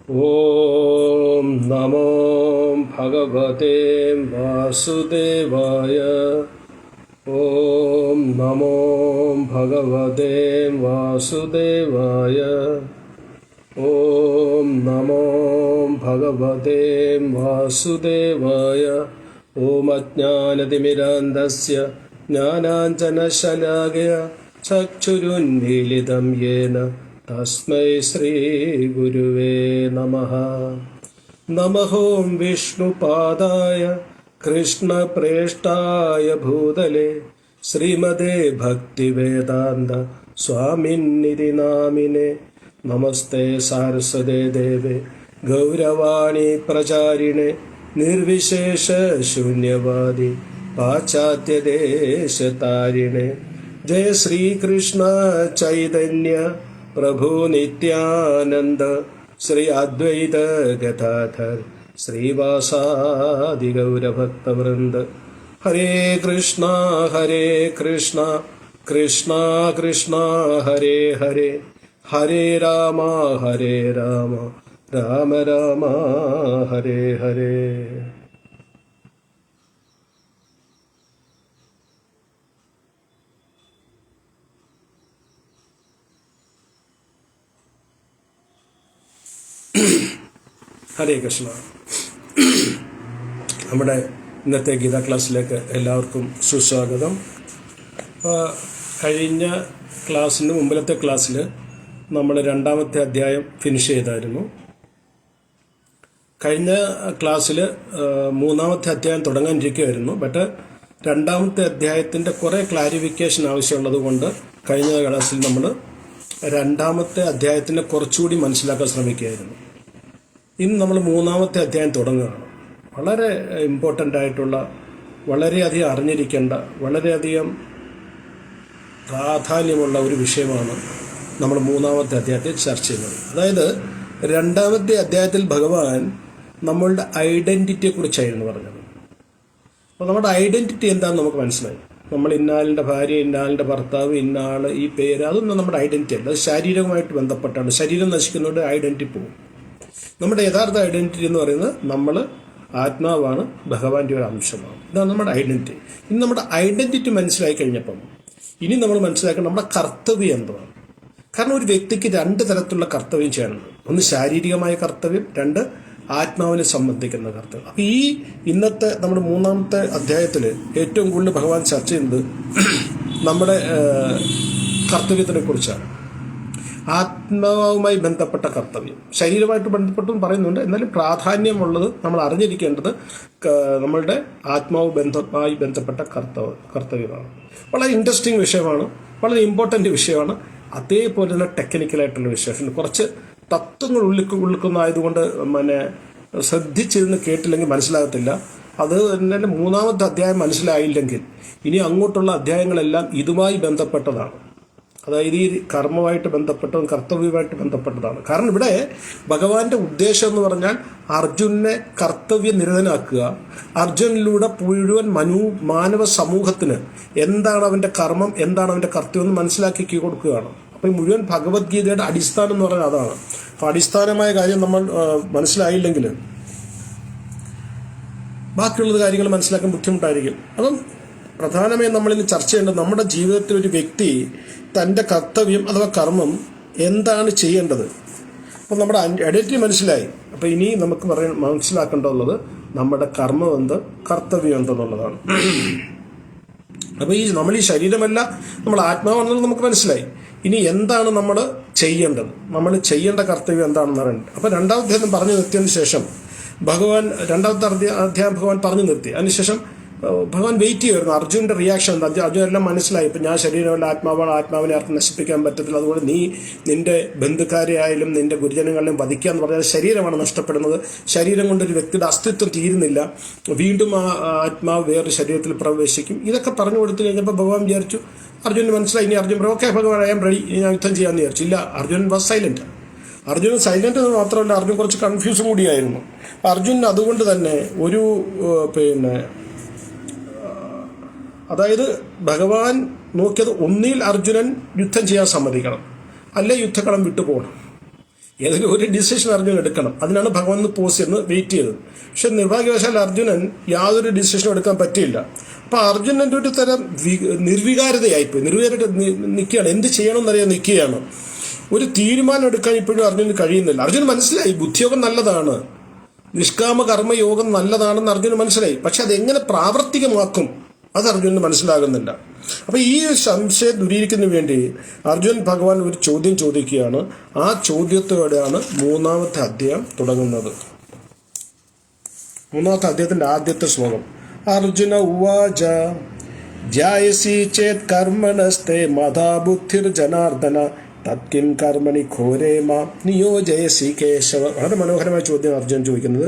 ഓം നമോ ഭഗവതേ വാസുദേവായ. ഓം നമോ ഭഗവതേ വാസുദേവായ. ഓം നമോ ഭഗവതേ വാസുദേവായ. ഓം അജ്ഞാനതിമിരാന്ധസ്യ ജ്ഞാനാഞ്ജനശലാകയ ചക്ഷുരുന്മീലിതം യേന തസ്മൈ ശ്രീ ഗുരുവേ നമഃ. നമോം വിഷ്ണുപാദായ കൃഷ്ണപ്രേഷ്ഠായ ഭൂതലേ ശ്രീമതേ ഭക്തിവേദാന്ത സ്വാമിന്നിതി നാമിനെ. നമസ്തേ സാരസ്വതേ ദേവേ ഗൗരവാണി പ്രചാരിണേ നിർവിശേഷ ശൂന്യവാദി പാശ്ചാത്യദേശതാരിണേ. ജയ ശ്രീകൃഷ്ണ ചൈതന്യ പ്രഭു നിത്യാനന്ദ ശ്രീ അദ്വൈത ഗദാധർ ശ്രീവാസാദി ഗൗരഭക്തവൃന്ദ. ഹരേ കൃഷ്ണ കൃഷ്ണ കൃഷ്ണ ഹരേ ഹരേ, ഹരേ രാമ രാമ രാമ ഹരേ ഹരേ. ഹരേ കൃഷ്ണ. നമ്മുടെ ഇന്നത്തെ ഗീതാ ക്ലാസ്സിലേക്ക് എല്ലാവർക്കും സുസ്വാഗതം. കഴിഞ്ഞ ക്ലാസ്സിന് മുമ്പിലത്തെ ക്ലാസ്സിൽ നമ്മൾ 2ാമത്തെ അധ്യായം ഫിനിഷ് ചെയ്തായിരുന്നു. കഴിഞ്ഞ ക്ലാസ്സിൽ 3ാമത്തെ അധ്യായം തുടങ്ങാനിരിക്കുമായിരുന്നു. ബട്ട് 2ാമത്തെ അധ്യായത്തിൻ്റെ കുറേ ക്ലാരിഫിക്കേഷൻ ആവശ്യമുള്ളത് കൊണ്ട് കഴിഞ്ഞ ക്ലാസ്സിൽ നമ്മൾ 2ാമത്തെ അധ്യായത്തിനെ കുറച്ചുകൂടി മനസ്സിലാക്കാൻ ശ്രമിക്കുകയായിരുന്നു. ഇന്ന് നമ്മൾ 3ാമത്തെ അധ്യായം തുടങ്ങുകയാണ്. വളരെ ഇമ്പോർട്ടൻ്റ് ആയിട്ടുള്ള, വളരെയധികം അറിഞ്ഞിരിക്കേണ്ട, വളരെയധികം പ്രാധാന്യമുള്ള ഒരു വിഷയമാണ് നമ്മൾ 3ാമത്തെ അധ്യായത്തിൽ ചർച്ച ചെയ്യുന്നത്. അതായത് 2ാമത്തെ അധ്യായത്തിൽ ഭഗവാൻ നമ്മളുടെ ഐഡൻറ്റിറ്റിയെക്കുറിച്ചായിരുന്നു പറഞ്ഞത്. അപ്പോൾ നമ്മുടെ ഐഡൻറ്റിറ്റി എന്താണെന്ന് നമുക്ക് മനസ്സിലായി. നമ്മൾ ഇന്നാളിൻ്റെ ഭാര്യ, ഇന്നാളിൻ്റെ ഭർത്താവ്, ഇന്നാൾ, ഈ പേര്, അതൊന്നും നമ്മുടെ ഐഡൻറ്റിറ്റി അല്ല. അത് ശാരീരികമായിട്ട് ബന്ധപ്പെട്ടാണ്. ശരീരം നശിക്കുന്നതുകൊണ്ട് ഐഡൻറ്റിറ്റി പോകും. നമ്മുടെ യഥാർത്ഥ ഐഡൻറ്റിറ്റി എന്ന് പറയുന്നത് നമ്മൾ ആത്മാവാണ്, ഭഗവാന്റെ ഒരു അംശമാണ്. ഇതാണ് നമ്മുടെ ഐഡൻറ്റിറ്റി. ഇനി നമ്മുടെ ഐഡൻറ്റിറ്റി മനസ്സിലാക്കി കഴിഞ്ഞപ്പം ഇനി നമ്മൾ മനസ്സിലാക്കണം നമ്മുടെ കർത്തവ്യം എന്താണ്. കാരണം ഒരു വ്യക്തിക്ക് 2 തരത്തിലുള്ള കർത്തവ്യം ചെയ്യാനുണ്ട്. ഒന്ന് ശാരീരികമായ കർത്തവ്യം, 2 ആത്മാവിനെ സംബന്ധിക്കുന്ന കർത്തവ്യം. അപ്പം ഈ ഇന്നത്തെ നമ്മുടെ 3ാമത്തെ അധ്യായത്തിൽ ഏറ്റവും കൂടുതൽ ഭഗവാൻ ചർച്ച ചെയ്യുന്നത് നമ്മുടെ കർത്തവ്യത്തിനെ കുറിച്ചാണ്. ആത്മാവുമായി ബന്ധപ്പെട്ട കർത്തവ്യം, ശരീരമായിട്ട് ബന്ധപ്പെട്ടും പറയുന്നുണ്ട്. എന്നാലും പ്രാധാന്യമുള്ളത് നമ്മൾ അറിഞ്ഞിരിക്കേണ്ടത് നമ്മളുടെ ആത്മാവുമായി ബന്ധപ്പെട്ട കർത്തവ്യമാണ്. വളരെ ഇൻട്രസ്റ്റിംഗ് വിഷയമാണ്, വളരെ ഇമ്പോർട്ടൻ്റ് വിഷയമാണ്. അതേപോലെ തന്നെ ടെക്നിക്കലായിട്ടുള്ള വിഷയമാണ്. കുറച്ച് തത്വങ്ങൾ ഉള്ളിക്കുന്നതായതുകൊണ്ട് ശ്രദ്ധിച്ചിരുന്ന് കേട്ടില്ലെങ്കിൽ മനസ്സിലാകത്തില്ല. അത് തന്നെ 3ാമത്തെ അധ്യായം മനസ്സിലായില്ലെങ്കിൽ ഇനി അങ്ങോട്ടുള്ള അധ്യായങ്ങളെല്ലാം ഇതുമായി ബന്ധപ്പെട്ടതാണ്. അതായത് ഈ കർമ്മമായിട്ട് ബന്ധപ്പെട്ടതും കർത്തവ്യവുമായിട്ട് ബന്ധപ്പെട്ടതാണ്. കാരണം ഇവിടെ ഭഗവാന്റെ ഉദ്ദേശം എന്ന് പറഞ്ഞാൽ അർജുനെ കർത്തവ്യ നിരതനാക്കുക, അർജുനിലൂടെ മുഴുവൻ മാനവ സമൂഹത്തിന് എന്താണ് അവന്റെ കർമ്മം, എന്താണ് അവന്റെ കർത്തവ്യം എന്ന് മനസ്സിലാക്കി കൊടുക്കുകയാണ്. അപ്പം ഈ മുഴുവൻ ഭഗവത്ഗീതയുടെ അടിസ്ഥാനം എന്ന് പറഞ്ഞാൽ അതാണ്. അപ്പം അടിസ്ഥാനമായ കാര്യം നമ്മൾ മനസ്സിലായില്ലെങ്കിൽ ബാക്കിയുള്ള കാര്യങ്ങൾ മനസ്സിലാക്കാൻ ബുദ്ധിമുട്ടായിരിക്കും. അപ്പം പ്രധാനമായും നമ്മളിന്ന് ചർച്ച ചെയ്യേണ്ടത് നമ്മുടെ ജീവിതത്തിൽ ഒരു വ്യക്തി തൻ്റെ കർത്തവ്യം അഥവാ കർമ്മം എന്താണ് ചെയ്യേണ്ടത്. അപ്പം നമ്മുടെ ഐഡന്റിറ്റി മനസ്സിലായി. അപ്പം ഇനി നമുക്ക് മനസ്സിലാക്കേണ്ടതുള്ളത് നമ്മുടെ കർമ്മം എന്ത്, കർത്തവ്യം എന്തെന്നുള്ളതാണ്. അപ്പോൾ നമ്മൾ ഈ ശരീരമല്ല, നമ്മൾ ആത്മാവാണെന്നുള്ളത് നമുക്ക് മനസ്സിലായി. ഇനി എന്താണ് നമ്മൾ ചെയ്യേണ്ടത്, നമ്മൾ ചെയ്യേണ്ട കർത്തവ്യം എന്താണെന്ന് പറയുന്നത്. അപ്പം 2ാമത്തെ അധ്യായം പറഞ്ഞു നിർത്തിയതിന് ശേഷം ഭഗവാൻ 2ാമത്തെ അധ്യായം ഭഗവാൻ പറഞ്ഞു നിർത്തി. അതിനുശേഷം ഭഗവാൻ വെയിറ്റ് ചെയ്യുമായിരുന്നു അർജുൻ്റെ റിയാക്ഷൻ എന്താ. അർജുൻ എല്ലാം മനസ്സിലായി. ഇപ്പം ഞാൻ ശരീരമല്ല, ആത്മാവാണ്, ആത്മാവിനെ ആർക്കും നശിപ്പിക്കാൻ പറ്റത്തില്ല. അതുകൊണ്ട് നീ നിന്റെ ബന്ധുക്കാരെ ആയാലും നിന്റെ ഗുരുജനങ്ങളെയും വധിക്കുക എന്ന് പറഞ്ഞാൽ ശരീരമാണ് നഷ്ടപ്പെടുന്നത്. ശരീരം കൊണ്ടൊരു വ്യക്തിയുടെ അസ്തിത്വം തീരുന്നില്ല. വീണ്ടും ആ ആത്മാവ് വേറൊരു ശരീരത്തിൽ പ്രവേശിക്കും. ഇതൊക്കെ പറഞ്ഞു കൊടുത്തു കഴിഞ്ഞപ്പോൾ ഭഗവാൻ വിചാരിച്ചു, അർജുന് മനസ്സിലായി. ഇനി അർജുൻ ഓക്കെ ഭഗവാൻ ഐ ആം റെഡി, ഞാൻ യുദ്ധം ചെയ്യാമെന്ന് വിചാരിച്ചു. ഇല്ല, Arjun was silent. Arjun silent എന്ന് മാത്രമല്ല, അർജുൻ കുറച്ച് കൺഫ്യൂസും കൂടിയായിരുന്നു. അർജുൻ അതുകൊണ്ട് തന്നെ ഒരു അതായത് ഭഗവാൻ നോക്കിയത് ഒന്നിൽ അർജുനൻ യുദ്ധം ചെയ്യാൻ സമ്മതിക്കണം, അല്ലെ യുദ്ധക്കളം വിട്ടുപോകണം. ഏതെങ്കിലും ഒരു ഡിസിഷൻ അർജുനൻ എടുക്കണം. അതിനാണ് ഭഗവാൻ പോസ് എന്ന് വെയിറ്റ് ചെയ്തത്. പക്ഷെ നിർഭാഗ്യവശാൽ അർജുനൻ യാതൊരു ഡിസിഷനും എടുക്കാൻ പറ്റിയില്ല. അപ്പൊ അർജുനന്റെ ഒരു തരം നിർവികാരതയായിപ്പോയി. നിർവികാരത നിൽക്കുകയാണ്, എന്ത് ചെയ്യണമെന്നറിയാൻ നിൽക്കുകയാണ്. ഒരു തീരുമാനം എടുക്കാൻ ഇപ്പോഴും അർജുനന് കഴിയുന്നില്ല. അർജുനൻ മനസ്സിലായി ബുദ്ധിയോഗം നല്ലതാണ്, നിഷ്കാമ കർമ്മയോഗം നല്ലതാണെന്ന് അർജുനന് മനസ്സിലായി. പക്ഷെ അതെങ്ങനെ പ്രാവർത്തികമാക്കും അത് അർജുനന് മനസ്സിലാകുന്നില്ല. അപ്പൊ ഈ സംശയം ദൂരീകരിക്കുന്നതിന് വേണ്ടി അർജുനൻ ഭഗവാൻ ഒരു ചോദ്യം ചോദിക്കുകയാണ്. ആ ചോദ്യത്തോടെയാണ് 3-ാമത്തെ അധ്യായം തുടങ്ങുന്നത്. 3-ാമത്തെ അധ്യായത്തിന്റെ ആദ്യത്തെ ശ്ലോകം. അർജുന ഉവാച ധ്യായസി ചേത് കർമ്മണസ്തേ മതാ ബുദ്ധിർ ജനാർദ്ദന തത്കിം കർമ്മണി ഘോരേ മാം നിയോജയസി കേശവ. വളരെ മനോഹരമായ ചോദ്യം അർജുനൻ ചോദിക്കുന്നത്.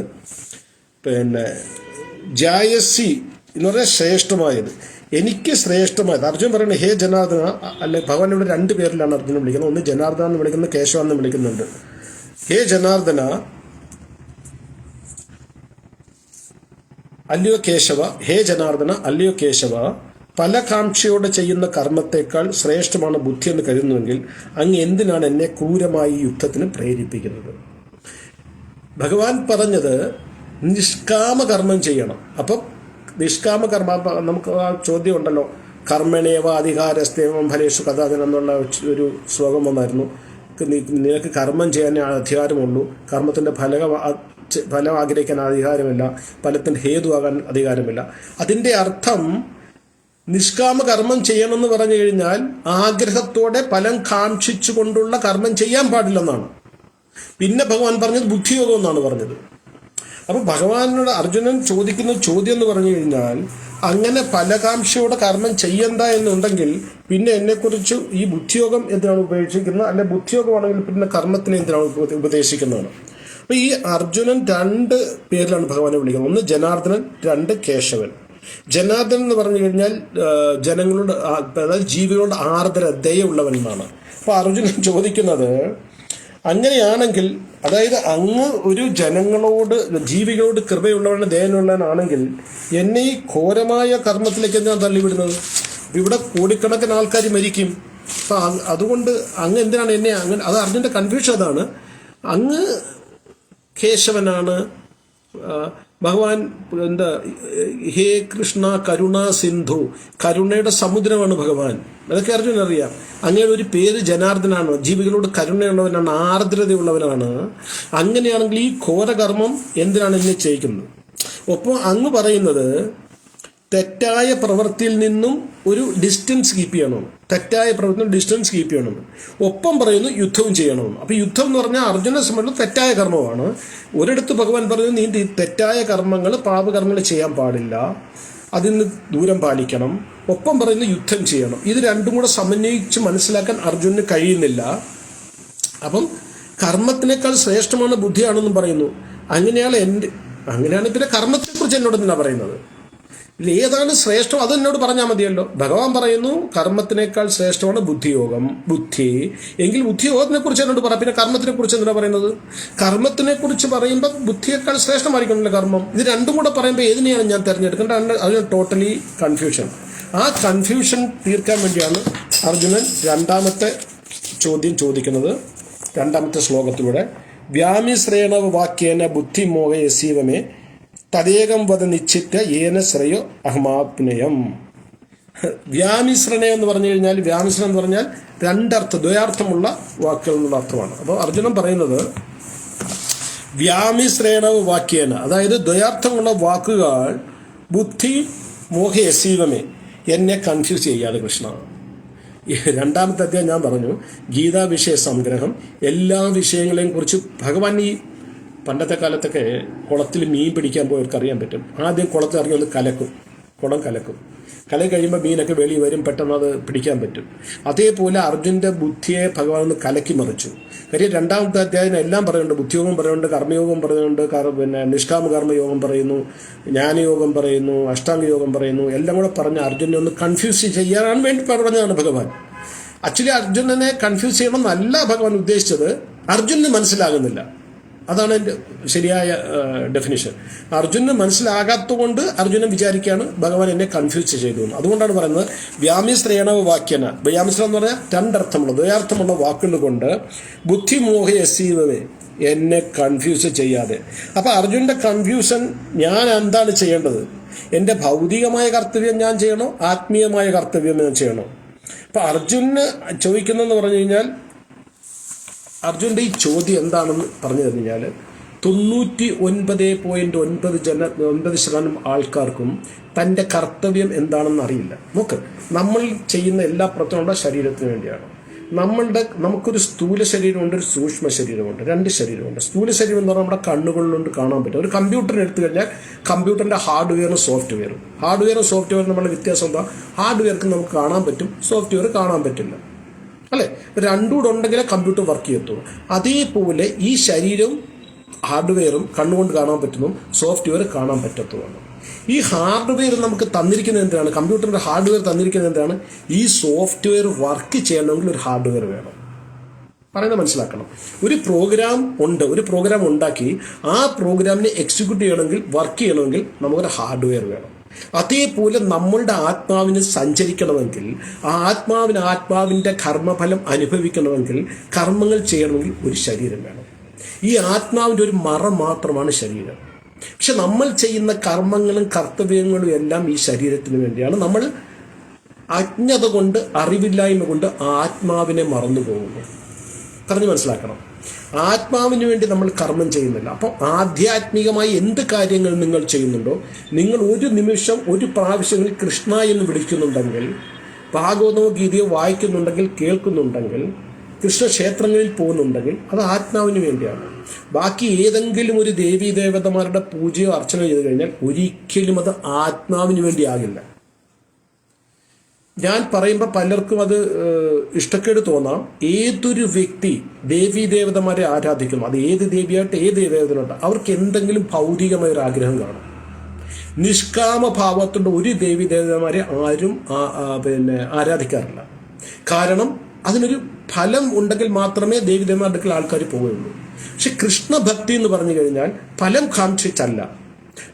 ജായസി എന്ന് പറഞ്ഞാൽ ശ്രേഷ്ഠമായത്, എനിക്ക് ശ്രേഷ്ഠമായത്. അർജുൻ പറയുന്നത് ഹേ ജനാർദ്ദന, അല്ലെ ഭഗവാൻ ഇവിടെ 2 പേരിലാണ് അർജുനൻ വിളിക്കുന്നത്. ഒന്ന് ജനാർദ്ദന എന്ന് വിളിക്കുന്നത്, കേശവ എന്ന് വിളിക്കുന്നുണ്ട്. ഹേ ജനാർദ്ദന അല്ലയോ കേശവ, ഹേ ജനാർദ്ദന അല്ലയോ കേശവ, പല കാംക്ഷയോടെ ചെയ്യുന്ന കർമ്മത്തെക്കാൾ ശ്രേഷ്ഠമാണ് ബുദ്ധി എന്ന് കരുതുന്നുവെങ്കിൽ അങ്ങ് എന്തിനാണ് എന്നെ ക്രൂരമായി യുദ്ധത്തിന് പ്രേരിപ്പിക്കുന്നത്? ഭഗവാൻ പറഞ്ഞത് നിഷ്കാമ കർമ്മം ചെയ്യണം. അപ്പം നിഷ്കാമ കർമ്മ, നമുക്ക് ആ ചോദ്യം ഉണ്ടല്ലോ, കർമ്മണേവ അധികാരസ്തേവം ഫലേഷു കഥാചനം എന്നുള്ള ഒരു ശ്ലോകം വന്നായിരുന്നു. നിനക്ക് കർമ്മം ചെയ്യാൻ അധികാരമുള്ളൂ, കർമ്മത്തിന്റെ ഫലം ആഗ്രഹിക്കാൻ അധികാരമില്ല, ഫലത്തിന്റെ ഹേതുവാകാൻ അധികാരമില്ല. അതിന്റെ അർത്ഥം നിഷ്കാമ കർമ്മം ചെയ്യണമെന്ന് പറഞ്ഞു കഴിഞ്ഞാൽ ആഗ്രഹത്തോടെ ഫലം കാക്ഷിച്ചുകൊണ്ടുള്ള കർമ്മം ചെയ്യാൻ പാടില്ലെന്നാണ്. പിന്നെ ഭഗവാൻ പറഞ്ഞത് ബുദ്ധിയോഗം എന്നാണ് പറഞ്ഞത്. അപ്പൊ ഭഗവാനോട് അർജുനൻ ചോദിക്കുന്ന ചോദ്യം എന്ന് പറഞ്ഞു കഴിഞ്ഞാൽ, അങ്ങനെ ഫലകാംക്ഷയോടെ കർമ്മം ചെയ്യണ്ട എന്നുണ്ടെങ്കിൽ പിന്നെ എന്നെക്കുറിച്ച് ഈ ബുദ്ധിയോഗം എന്തിനാണ് ഉപേക്ഷിക്കുന്നത്, അല്ലെ ബുദ്ധിയോഗമാണെങ്കിൽ പിന്നെ കർമ്മത്തിനെ എന്തിനാണ് ഉപദേശിക്കുന്നതാണ്. അപ്പൊ ഈ അർജുനൻ 2 പേരിലാണ് ഭഗവാനെ വിളിക്കുന്നത്. ഒന്ന് ജനാർദ്ദനൻ, 2 കേശവൻ. ജനാർദ്ദനൻ എന്ന് പറഞ്ഞു കഴിഞ്ഞാൽ ജനങ്ങളോട്, അതായത് ജീവികളോട് ആർദ്ര ദയുള്ളവൻ എന്നാണ്. അപ്പൊ അർജുനൻ ചോദിക്കുന്നത്, അങ്ങനെയാണെങ്കിൽ, അതായത് അങ്ങ് ഒരു ജനങ്ങളോട്, ജീവികളോട് കൃപയുള്ളവനാണ്, ദയനുള്ളവനാണെങ്കിൽ എന്നെ ഈ ഘോരമായ കർമ്മത്തിലേക്ക് എന്തിനാണ് തള്ളിവിടുന്നത്? ഇവിടെ കോടിക്കണക്കിന് ആൾക്കാർ മരിക്കും. അപ്പൊ അതുകൊണ്ട് അങ്ങ് എന്തിനാണ് എന്നെ അങ്ങനെ? അത് അർജുനന്റെ കൺഫ്യൂഷൻ അതാണ്. അങ്ങ് കേശവനാണ്, ഭഗവാൻ എന്താ, ഹേ കൃഷ്ണ കരുണ സിന്ധു, കരുണയുടെ സമുദ്രമാണ് ഭഗവാൻ. അതൊക്കെ അർജുനൻ അറിയാം. അങ്ങനെ ഒരു പേര് ജനാർദ്ദനാണ്, ജീവികളോട് കരുണയുള്ളവനാണ്, ആർദ്രതയുള്ളവനാണ്. അങ്ങനെയാണെങ്കിൽ ഈ ഘോരകർമ്മം എന്തിനാണ് എന്നെ ചെയ്യിക്കുന്നത്? ഒപ്പം അങ്ങ് പറയുന്നത് തെറ്റായ പ്രവൃത്തിയിൽ നിന്നും ഒരു ഡിസ്റ്റൻസ് കീപ്പ് ചെയ്യണമെന്ന്, തെറ്റായ പ്രവൃത്തിയിൽ ഡിസ്റ്റൻസ് കീപ്പ് ചെയ്യണമെന്ന്. ഒപ്പം പറയുന്നു യുദ്ധവും ചെയ്യണമെന്ന്. അപ്പൊ യുദ്ധം എന്ന് പറഞ്ഞാൽ അർജുനെ സംബന്ധിച്ച് തെറ്റായ കർമ്മമാണ്. ഒരിടത്ത് ഭഗവാൻ പറയുന്നു, നീ തെറ്റായ കർമ്മങ്ങൾ, പാപകർമ്മങ്ങൾ ചെയ്യാൻ പാടില്ല, അതിൽ നിന്ന് ദൂരം പാലിക്കണം. ഒപ്പം പറയുന്നു യുദ്ധം ചെയ്യണം. ഇത് രണ്ടും കൂടെ സമന്വയിച്ച് മനസ്സിലാക്കാൻ അർജുനന് കഴിയുന്നില്ല. അപ്പം കർമ്മത്തിനേക്കാൾ ശ്രേഷ്ഠമാണ് ബുദ്ധിയാണെന്നും പറയുന്നു. അങ്ങനെയാണ് പിന്നെ കർമ്മത്തെക്കുറിച്ച് എന്നോട് എന്തിനാ പറയുന്നത്? ഏതാണ് ശ്രേഷ്ഠം അത് എന്നോട് പറഞ്ഞാൽ മതിയല്ലോ. ഭഗവാൻ പറയുന്നു കർമ്മത്തിനേക്കാൾ ശ്രേഷ്ഠമാണ് ബുദ്ധി എങ്കിൽ ബുദ്ധിയോഗത്തിനെ കുറിച്ച് എന്നോട് പറ. പിന്നെ കർമ്മത്തിനെ കുറിച്ച് എന്തിനാ പറയുന്നത്? കർമ്മത്തിനെ കുറിച്ച് പറയുമ്പോൾ ബുദ്ധിയേക്കാൾ ശ്രേഷ്ഠമായിരിക്കണമല്ലോ കർമ്മം. ഇത് രണ്ടും കൂടെ പറയുമ്പോൾ ഏതിനെയാണ് ഞാൻ തിരഞ്ഞെടുക്കേണ്ടത്? അതിന് ടോട്ടലി കൺഫ്യൂഷൻ. ആ കൺഫ്യൂഷൻ തീർക്കാൻ വേണ്ടിയാണ് അർജുനൻ 2-ാമത്തെ ചോദ്യം ചോദിക്കുന്നത്. 2-ാമത്തെ ശ്ലോകത്തിലൂടെ വ്യാമിശ്രേണ വാക്യേന ബുദ്ധിമോഹ യസീവമേ തദേകം വധ നിശ്ചിത്യ ഏന ശ്രേയോ അഹമാപ്നയം. വ്യാമിശ്രണ എന്ന് പറഞ്ഞു കഴിഞ്ഞാൽ, വ്യാമിശ്രണം എന്ന് പറഞ്ഞാൽ 2 അർത്ഥം, ദ്വയാർത്ഥമുള്ള വാക്കുകൾ എന്നുള്ള അർത്ഥമാണ്. അപ്പോൾ അർജുനൻ പറയുന്നത് വ്യാമിശ്രേണ വാക്യേന, അതായത് ദ്വയാർത്ഥമുള്ള വാക്കുകൾ ബുദ്ധി മോഹ യസീവമേ, എന്നെ കൺഫ്യൂസ് ചെയ്യാതെ കൃഷ്ണ. 2-ാമത്തെ അധ്യായം ഞാൻ പറഞ്ഞു, ഗീതാ വിഷയ സംഗ്രഹം. എല്ലാ വിഷയങ്ങളെയും കുറിച്ച് ഭഗവാൻ ഈ പണ്ടത്തെ കാലത്തൊക്കെ കുളത്തിൽ മീൻ പിടിക്കാൻ പോയവർക്ക് അറിയാൻ പറ്റും. ആദ്യം കുളത്തിൽ ഇറങ്ങി ഒന്ന് കലക്കും, കുളം കലക്കും. കലക്കി കഴിയുമ്പോൾ മീനൊക്കെ വെളി വരും, പെട്ടെന്ന് അത് പിടിക്കാൻ പറ്റും. അതേപോലെ അർജുൻ്റെ ബുദ്ധിയെ ഭഗവാൻ ഒന്ന് കലക്കി മറിച്ചു. കാര്യം 2-ാമത്തെ അധ്യായം എല്ലാം പറയുന്നുണ്ട്. ബുദ്ധിയോഗം പറയുന്നുണ്ട്, കർമ്മയോഗം പറയുന്നുണ്ട്, പിന്നെ നിഷ്കാമ കർമ്മയോഗം പറയുന്നു, ജ്ഞാനയോഗം പറയുന്നു, അഷ്ടാംഗയോഗം പറയുന്നു. എല്ലാം കൂടെ പറഞ്ഞ് അർജുനെ ഒന്ന് കൺഫ്യൂസ് ചെയ്യാനാണ് വേണ്ടി പറഞ്ഞതാണ് ഭഗവാൻ. ആക്ച്വലി അർജുനനെ കൺഫ്യൂസ് ചെയ്യണമെന്നല്ല ഭഗവാൻ ഉദ്ദേശിച്ചത്. അർജുനന് മനസ്സിലാകുന്നില്ല. അതാണ് എൻ്റെ ശരിയായ ഡെഫിനിഷൻ. അർജുനന് മനസ്സിലാകാത്തതുകൊണ്ട് അർജുനൻ വിചാരിക്കുകയാണ് ഭഗവാൻ എന്നെ കൺഫ്യൂസ് ചെയ്തു എന്ന്. അതുകൊണ്ടാണ് പറയുന്നത് വ്യാമിശ്രേണ വാക്യന. വ്യാമിശ്രം എന്ന് പറഞ്ഞാൽ രണ്ടർത്ഥമുള്ള ദ്വയാർത്ഥമുള്ള വാക്കുകൾ കൊണ്ട് ബുദ്ധിമോഹ യസീവേ, എന്നെ കൺഫ്യൂസ് ചെയ്യാതെ. അപ്പം അർജുനൻ്റെ കൺഫ്യൂഷൻ, ഞാൻ എന്താണ് ചെയ്യേണ്ടത്? എൻ്റെ ഭൗതികമായ കർത്തവ്യം ഞാൻ ചെയ്യണോ, ആത്മീയമായ കർത്തവ്യം ഞാൻ ചെയ്യണോ? അപ്പം അർജുനന് ചോദിക്കുന്നതെന്ന് പറഞ്ഞു കഴിഞ്ഞാൽ, അർജുൻ്റെ ഈ ചോദ്യം എന്താണെന്ന് പറഞ്ഞു കഴിഞ്ഞാൽ 99.9% ആൾക്കാർക്കും തൻ്റെ കർത്തവ്യം എന്താണെന്ന് അറിയില്ല. നോക്ക്, നമ്മൾ ചെയ്യുന്ന എല്ലാ പ്രവർത്തനവും ശരീരത്തിന് വേണ്ടിയാണ്. നമുക്കൊരു സ്ഥൂല ശരീരമുണ്ട്, ഒരു സൂക്ഷ്മ ശരീരമുണ്ട്, രണ്ട് ശരീരമുണ്ട്. സ്ഥൂല ശരീരം എന്ന് പറഞ്ഞാൽ നമ്മുടെ കണ്ണുകളിലുണ്ട് കാണാൻ പറ്റും. ഒരു കമ്പ്യൂട്ടറിന് എടുത്തു കഴിഞ്ഞാൽ കമ്പ്യൂട്ടറിൻ്റെ ഹാർഡ്വെയറും സോഫ്റ്റ്വെയറും തമ്മിലുള്ള വ്യത്യാസം എന്താ? ഹാർഡ്വെയർക്ക് നമുക്ക് കാണാൻ പറ്റും, സോഫ്റ്റ്വെയർ കാണാൻ പറ്റില്ല, അല്ലേ? രണ്ടും കൂടെ ഉണ്ടെങ്കിലേ കമ്പ്യൂട്ടർ വർക്ക് ചെയ്യത്തുള്ളൂ. അതേപോലെ ഈ ശരീരവും ഹാർഡ്വെയറും കണ്ണുകൊണ്ട് കാണാൻ പറ്റുന്നു, സോഫ്റ്റ്വെയർ കാണാൻ പറ്റത്തുമാണ്. ഈ ഹാർഡ്വെയർ നമുക്ക് തന്നിരിക്കുന്നത് എന്താണ്? കമ്പ്യൂട്ടറിൻ്റെ ഹാർഡ്വെയർ തന്നിരിക്കുന്നത് എന്താണ്? ഈ സോഫ്റ്റ്വെയർ വർക്ക് ചെയ്യണമെങ്കിൽ ഒരു ഹാർഡ്വെയർ വേണം. പറയുന്നത് മനസ്സിലാക്കണം. ഒരു പ്രോഗ്രാം ഉണ്ടാക്കി ആ പ്രോഗ്രാമിനെ എക്സിക്യൂട്ട് ചെയ്യണമെങ്കിൽ, വർക്ക് ചെയ്യണമെങ്കിൽ നമുക്കൊരു ഹാർഡ്വെയർ വേണം. അതേപോലെ നമ്മളുടെ ആത്മാവിന് സഞ്ചരിക്കണമെങ്കിൽ, ആത്മാവിൻ്റെ കർമ്മഫലം അനുഭവിക്കണമെങ്കിൽ, കർമ്മങ്ങൾ ചെയ്യണമെങ്കിൽ ഒരു ശരീരം വേണം. ഈ ആത്മാവിൻ്റെ ഒരു മറ മാത്രമാണ് ശരീരം. പക്ഷെ നമ്മൾ ചെയ്യുന്ന കർമ്മങ്ങളും കർത്തവ്യങ്ങളും എല്ലാം ഈ ശരീരത്തിന് വേണ്ടിയാണ്. നമ്മൾ അജ്ഞത കൊണ്ട്, അറിവില്ലായ്മ കൊണ്ട് ആത്മാവിനെ മറന്നു പോകുന്നു. പറഞ്ഞ് മനസ്സിലാക്കണം. ആത്മാവിന് വേണ്ടി നമ്മൾ കർമ്മം ചെയ്യുന്നില്ല. അപ്പോൾ ആധ്യാത്മികമായി എന്ത് കാര്യങ്ങൾ നിങ്ങൾ ചെയ്യുന്നുണ്ടോ, നിങ്ങൾ ഒരു നിമിഷം, ഒരു പ്രാവശ്യങ്ങളിൽ കൃഷ്ണ എന്ന് വിളിക്കുന്നുണ്ടെങ്കിൽ, ഭാഗവതമോ ഗീതയോ വായിക്കുന്നുണ്ടെങ്കിൽ, കേൾക്കുന്നുണ്ടെങ്കിൽ, കൃഷ്ണക്ഷേത്രങ്ങളിൽ പോകുന്നുണ്ടെങ്കിൽ, അത് ആത്മാവിന് വേണ്ടിയാണ്. ബാക്കി ഏതെങ്കിലും ഒരു ദേവീ ദേവതമാരുടെ പൂജയോ അർച്ചനയോ ചെയ്തു കഴിഞ്ഞാൽ ഒരിക്കലും അത് ആത്മാവിന് വേണ്ടിയാകില്ല. ഞാൻ പറയുമ്പോൾ പലർക്കും അത് ഇഷ്ടക്കേട് തോന്നാം. ഏതൊരു വ്യക്തി ദേവീ ദേവതമാരെ ആരാധിക്കുന്നു, അത് ഏത് ദേവിയായിട്ട് ഏത് ദേവതനുണ്ട്, അവർക്ക് എന്തെങ്കിലും ഭൗതികമായ ഒരു ആഗ്രഹം കാണും. നിഷ്കാമഭാവത്തോടെ ഒരു ദേവീ ദേവതമാരെ ആരും ആരാധിക്കാറില്ല. കാരണം അതിനൊരു ഫലം ഉണ്ടെങ്കിൽ മാത്രമേ ദേവീ ദേവന്മാരുടെ അടുക്കൽ ആൾക്കാർ പോവുകയുള്ളൂ. പക്ഷെ കൃഷ്ണഭക്തി എന്ന് പറഞ്ഞു കഴിഞ്ഞാൽ ഫലം കാക്ഷിച്ചല്ല.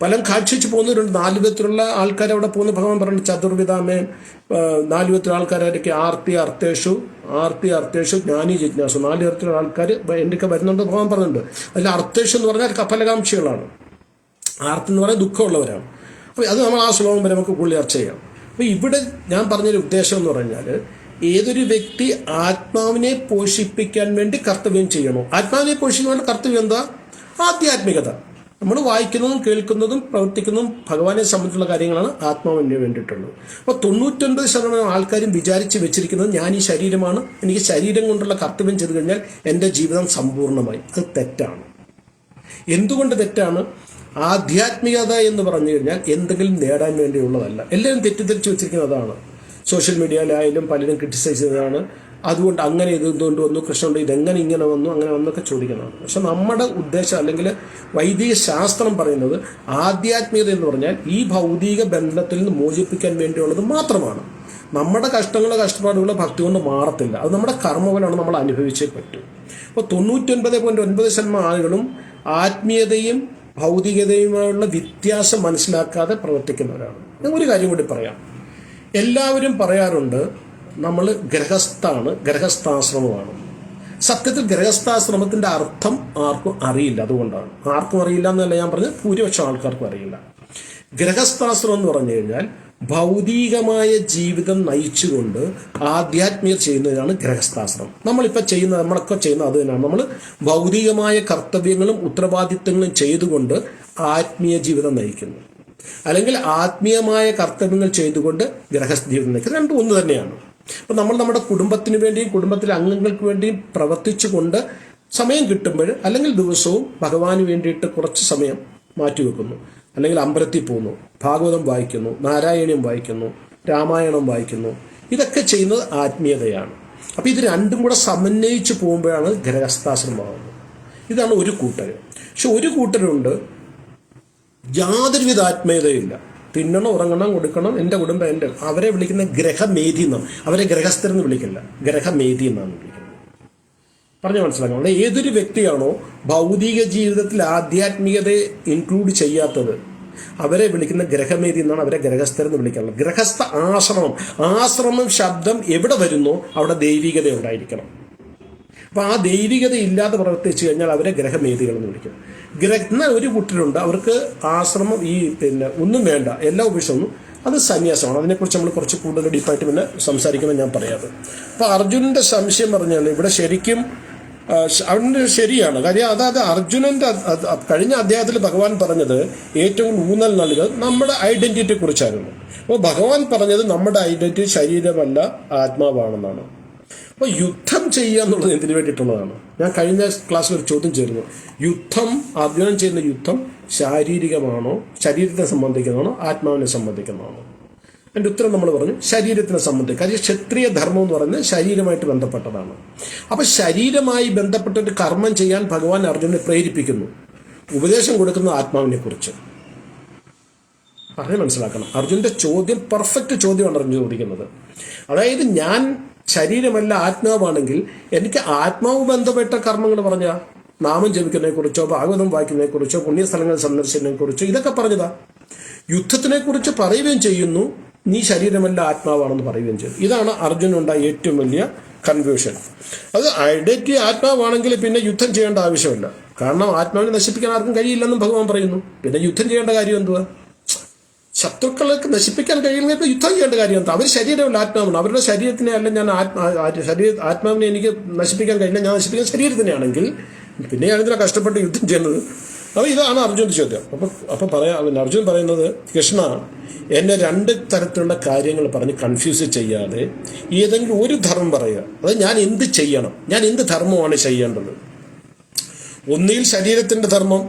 ഫലം കാക്ഷിച്ച് പോകുന്നവരുണ്ട്. 4 വിധത്തിലുള്ള ആൾക്കാർ അവിടെ പോകുന്ന ഭഗവാൻ പറഞ്ഞു, ചതുർവിധാമേൻ 4 വിധത്തിലുള്ള ആൾക്കാരൊക്കെ ആർത്തി അർത്ഥേഷു ജ്ഞാനി ജിജ്ഞാസു. 4 തരത്തിലുള്ള ആൾക്കാർ എന്റെയൊക്കെ വരുന്നുണ്ട് ഭഗവാൻ പറഞ്ഞിട്ടുണ്ട്. അതിൽ അർത്ഥേഷു എന്ന് പറഞ്ഞാൽ ഫലകാംക്ഷികളാണ്. ആർത്തി എന്ന് പറഞ്ഞാൽ ദുഃഖമുള്ളവരാണ്. അപ്പോൾ അത് നമ്മൾ ആ ശ്ലോകം വരെ നമുക്ക് കൂടുതൽ ചർച്ച ചെയ്യാം. അപ്പോൾ ഇവിടെ ഞാൻ പറഞ്ഞൊരു ഉദ്ദേശം എന്ന് പറഞ്ഞാൽ, ഏതൊരു വ്യക്തി ആത്മാവിനെ പോഷിപ്പിക്കാൻ വേണ്ടി കർത്തവ്യം ചെയ്യണോ, ആത്മാവിനെ പോഷിപ്പിക്കാൻ വേണ്ടി കർത്തവ്യം എന്താ? ആധ്യാത്മികത. നമ്മൾ വായിക്കുന്നതും കേൾക്കുന്നതും പ്രവർത്തിക്കുന്നതും ഭഗവാനെ സംബന്ധിച്ചുള്ള കാര്യങ്ങളാണ് ആത്മാവിന് വേണ്ടിയിട്ടുള്ളത്. അപ്പോൾ 99% ആൾക്കാരും വിചാരിച്ച് വെച്ചിരിക്കുന്നത് ഞാൻ ഈ ശരീരമാണ്, എനിക്ക് ശരീരം കൊണ്ടുള്ള കർത്തവ്യം ചെയ്തു കഴിഞ്ഞാൽ എൻ്റെ ജീവിതം സമ്പൂർണ്ണമായി. അത് തെറ്റാണ്. എന്തുകൊണ്ട് തെറ്റാണ്? ആധ്യാത്മികത എന്ന് പറഞ്ഞു കഴിഞ്ഞാൽ എന്തെങ്കിലും നേടാൻ വേണ്ടിയുള്ളതല്ല. എല്ലാവരും തെറ്റിദ്ധരിച്ച് വെച്ചിരിക്കുന്നത് അതാണ്. സോഷ്യൽ മീഡിയയിലായാലും പലരും ക്രിറ്റിസൈസ് ചെയ്തതാണ്. അതുകൊണ്ട് അങ്ങനെ ഇതുകൊണ്ട് വന്നു, കൃഷ്ണനുണ്ട് ഇതെങ്ങനെ ഇങ്ങനെ വന്നു, അങ്ങനെ വന്നൊക്കെ ചോദിക്കുന്നതാണ്. പക്ഷെ നമ്മുടെ ഉദ്ദേശം, അല്ലെങ്കിൽ വൈദിക ശാസ്ത്രം പറയുന്നത്, ആധ്യാത്മികത എന്ന് പറഞ്ഞാൽ ഈ ഭൗതിക ബന്ധത്തിൽ നിന്ന് മോചിപ്പിക്കാൻ വേണ്ടിയുള്ളത് മാത്രമാണ്. നമ്മുടെ കഷ്ടപ്പാടുകളോ ഭക്തി കൊണ്ട് മാറത്തില്ല. അത് നമ്മുടെ കർമ്മഫലമാണ്, നമ്മൾ അനുഭവിച്ചേ പറ്റൂ. അപ്പോൾ 99.9% ആളുകളും ആത്മീയതയും ഭൗതികതയുമായുള്ള വ്യത്യാസം മനസ്സിലാക്കാതെ പ്രവർത്തിക്കുന്നവരാണ്. ഞാൻ ഒരു കാര്യം കൂടി പറയാം. എല്ലാവരും പറയാറുണ്ട് നമ്മൾ ഗൃഹസ്ഥാശ്രമമാണ്. സത്യത്തിൽ ഗൃഹസ്ഥാശ്രമത്തിന്റെ അർത്ഥം ആർക്കും അറിയില്ല. അതുകൊണ്ടാണ് ആർക്കും അറിയില്ല എന്നല്ല ഞാൻ പറഞ്ഞത്, ഭൂരിപക്ഷം ആൾക്കാർക്കും അറിയില്ല. ഗൃഹസ്ഥാശ്രമം എന്ന് പറഞ്ഞു കഴിഞ്ഞാൽ ഭൗതികമായ ജീവിതം നയിച്ചുകൊണ്ട് ആധ്യാത്മിക ചെയ്യുന്നതാണ് ഗൃഹസ്ഥാശ്രമം. നമ്മളൊക്കെ ചെയ്യുന്ന അത് തന്നെയാണ്. നമ്മൾ ഭൗതികമായ കർത്തവ്യങ്ങളും ഉത്തരവാദിത്തങ്ങളും ചെയ്തുകൊണ്ട് ആത്മീയ ജീവിതം നയിക്കുന്നു, അല്ലെങ്കിൽ ആത്മീയമായ കർത്തവ്യങ്ങൾ ചെയ്തുകൊണ്ട് ഗൃഹസ്ഥ ജീവിതം നയിക്കുന്നത്. രണ്ടും ഒന്ന് തന്നെയാണ്. അപ്പം നമ്മൾ നമ്മുടെ കുടുംബത്തിന് വേണ്ടിയും കുടുംബത്തിലെ അംഗങ്ങൾക്ക് വേണ്ടിയും പ്രവർത്തിച്ചുകൊണ്ട് സമയം കിട്ടുമ്പോൾ, അല്ലെങ്കിൽ ദിവസവും ഭഗവാന് വേണ്ടിയിട്ട് കുറച്ച് സമയം മാറ്റിവെക്കുന്നു, അല്ലെങ്കിൽ അമ്പലത്തിൽ പോകുന്നു, ഭാഗവതം വായിക്കുന്നു, നാരായണീയം വായിക്കുന്നു, രാമായണം വായിക്കുന്നു. ഇതൊക്കെ ചെയ്യുന്നത് ആത്മീയതയാണ്. അപ്പം ഇത് രണ്ടും കൂടെ സമന്വയിച്ച് പോകുമ്പോഴാണ് ഗൃഹസ്ഥാശ്രമമാകുന്നത്. ഇതാണ് ഒരു കൂട്ടർ. പക്ഷെ ഒരു കൂട്ടരുണ്ട് യാതൊരുവിധ ആത്മീയതയില്ല. തിന്നണം, ഉറങ്ങണം, കൊടുക്കണം, എൻ്റെ കുടുംബം എൻ്റെ. അവരെ വിളിക്കുന്ന ഗ്രഹമേധി എന്നാണ്. അവരെ ഗൃഹസ്ഥരെന്ന് വിളിക്കില്ല, ഗ്രഹമേധി എന്നാണ് വിളിക്കുന്നത്. പറഞ്ഞ് മനസ്സിലാക്കണം. അതായത് ഏതൊരു വ്യക്തിയാണോ ഭൗതിക ജീവിതത്തിൽ ആധ്യാത്മികതയെ ഇൻക്ലൂഡ് ചെയ്യാത്തത് അവരെ വിളിക്കുന്ന ഗ്രഹമേതി എന്നാണ്, അവരെ ഗ്രഹസ്ഥരെന്ന് വിളിക്കാനുള്ളത്. ഗ്രഹസ്ഥ ആശ്രമം ശബ്ദം എവിടെ വരുന്നോ അവിടെ ദൈവികത ഉണ്ടായിരിക്കണം. അപ്പോൾ ആ ദൈവികത ഇല്ലാതെ പ്രവർത്തിച്ചു കഴിഞ്ഞാൽ അവരെ ഗ്രഹമേതികൾ എന്ന് വിളിക്കും. എന്നാൽ ഒരു കൂട്ടരുണ്ട്, അവർക്ക് ആശ്രമം ഒന്നും വേണ്ട, എല്ലാ ഉപേക്ഷൊന്നും, അത് സന്യാസമാണ്. അതിനെക്കുറിച്ച് നമ്മൾ കുറച്ച് കൂടുതൽ ഡീപ്പായിട്ട് പിന്നെ സംസാരിക്കുമ്പോൾ ഞാൻ പറയാറ്. അപ്പോൾ അർജുനന്റെ സംശയം പറഞ്ഞാൽ ഇവിടെ ശരിക്കും അവൻ്റെ ശരിയാണ്. കാര്യം അതായത് അർജുനന്റെ കഴിഞ്ഞ അധ്യായത്തിൽ ഭഗവാൻ പറഞ്ഞത് ഏറ്റവും ഊന്നൽ നൽകുക നമ്മുടെ ഐഡന്റിറ്റിയെ കുറിച്ചായിരുന്നു. അപ്പോൾ ഭഗവാൻ പറഞ്ഞത് നമ്മുടെ ഐഡന്റിറ്റി ശരീരമല്ല ആത്മാവാണെന്നാണ്. അപ്പോൾ യുദ്ധം ചെയ്യുക എന്നുള്ളത് എന്തിനു വേണ്ടിയിട്ടുള്ളതാണ്? ഞാൻ കഴിഞ്ഞ ക്ലാസ്സിൽ ഒരു ചോദ്യം ചേർന്നു. അർജുനൻ ചെയ്യുന്ന യുദ്ധം ശാരീരികമാണോ, ശരീരത്തെ സംബന്ധിക്കുന്നതാണോ, ആത്മാവിനെ സംബന്ധിക്കുന്നതാണോ? എൻ്റെ ഉത്തരം നമ്മൾ പറഞ്ഞു ശരീരത്തിനെ സംബന്ധിക്കുക. കാര്യം ക്ഷത്രിയ ധർമ്മം എന്ന് പറയുന്നത് ശരീരമായിട്ട് ബന്ധപ്പെട്ടതാണ്. അപ്പം ശരീരമായി ബന്ധപ്പെട്ട ഒരു കർമ്മം ചെയ്യാൻ ഭഗവാൻ അർജുനനെ പ്രേരിപ്പിക്കുന്നു. ഉപദേശം കൊടുക്കുന്ന ആത്മാവിനെ കുറിച്ച് പറഞ്ഞ് മനസ്സിലാക്കണം. അർജുനന്റെ ചോദ്യം പെർഫെക്റ്റ് ചോദ്യമാണ് അർജുൻ ചോദിക്കുന്നത്. അതായത് ഞാൻ ശരീരമല്ല ആത്മാവാണെങ്കിൽ എനിക്ക് ആത്മാവ് ബന്ധപ്പെട്ട കർമ്മങ്ങൾ പറഞ്ഞാൽ നാമം ജപിക്കുന്നതിനെ കുറിച്ചോ ഭാഗവതം വായിക്കുന്നതിനെ കുറിച്ചോ പുണ്യസ്ഥലങ്ങൾ സന്ദർശിക്കുന്നതിനെ കുറിച്ചോ ഇതൊക്കെ പറഞ്ഞതാ. യുദ്ധത്തിനെ കുറിച്ച് പറയുകയും ചെയ്യുന്നു, നീ ശരീരമല്ല ആത്മാവാണെന്ന് പറയുകയും ചെയ്തു. ഇതാണ് അർജുനുണ്ടായ ഏറ്റവും വലിയ കൺഫ്യൂഷൻ. അത് ഐഡന്റിറ്റി ആത്മാവാണെങ്കിൽ പിന്നെ യുദ്ധം ചെയ്യേണ്ട ആവശ്യമില്ല. കാരണം ആത്മാവിനെ നശിപ്പിക്കാൻ ആർക്കും കഴിയില്ലെന്നും ഭഗവാൻ പറയുന്നു. പിന്നെ യുദ്ധം ചെയ്യേണ്ട കാര്യം എന്തുവാ? ശത്രുക്കളൊക്കെ നശിപ്പിക്കാൻ കഴിയുന്ന യുദ്ധം ചെയ്യേണ്ട കാര്യം എന്താ? അവർ ശരീരമല്ല ആത്മാവാണ്. അവരുടെ ശരീരത്തിനെ അല്ല ഞാൻ ആത്മാവിനെ എനിക്ക് നശിപ്പിക്കാൻ കഴിയില്ല, ഞാൻ നശിപ്പിക്കാൻ ശരീരത്തിനെയാണെങ്കിൽ പിന്നെ ഞാനിതിനെ കഷ്ടപ്പെട്ട് യുദ്ധം ചെയ്യുന്നത്. അപ്പോൾ ഇതാണ് അർജുൻ്റെ ചോദ്യം. അപ്പം അർജുൻ പറയുന്നത്, കൃഷ്ണ എന്നെ രണ്ട് തരത്തിലുള്ള കാര്യങ്ങൾ പറഞ്ഞ് കൺഫ്യൂസ് ചെയ്യാതെ ഏതെങ്കിലും ഒരു ധർമ്മം പറയുക. അത് ഞാൻ എന്ത് ചെയ്യണം, ഞാൻ എന്ത് ധർമ്മമാണ് ചെയ്യേണ്ടത്? ഒന്നുകിൽ ശരീരത്തിൻ്റെ ധർമ്മം,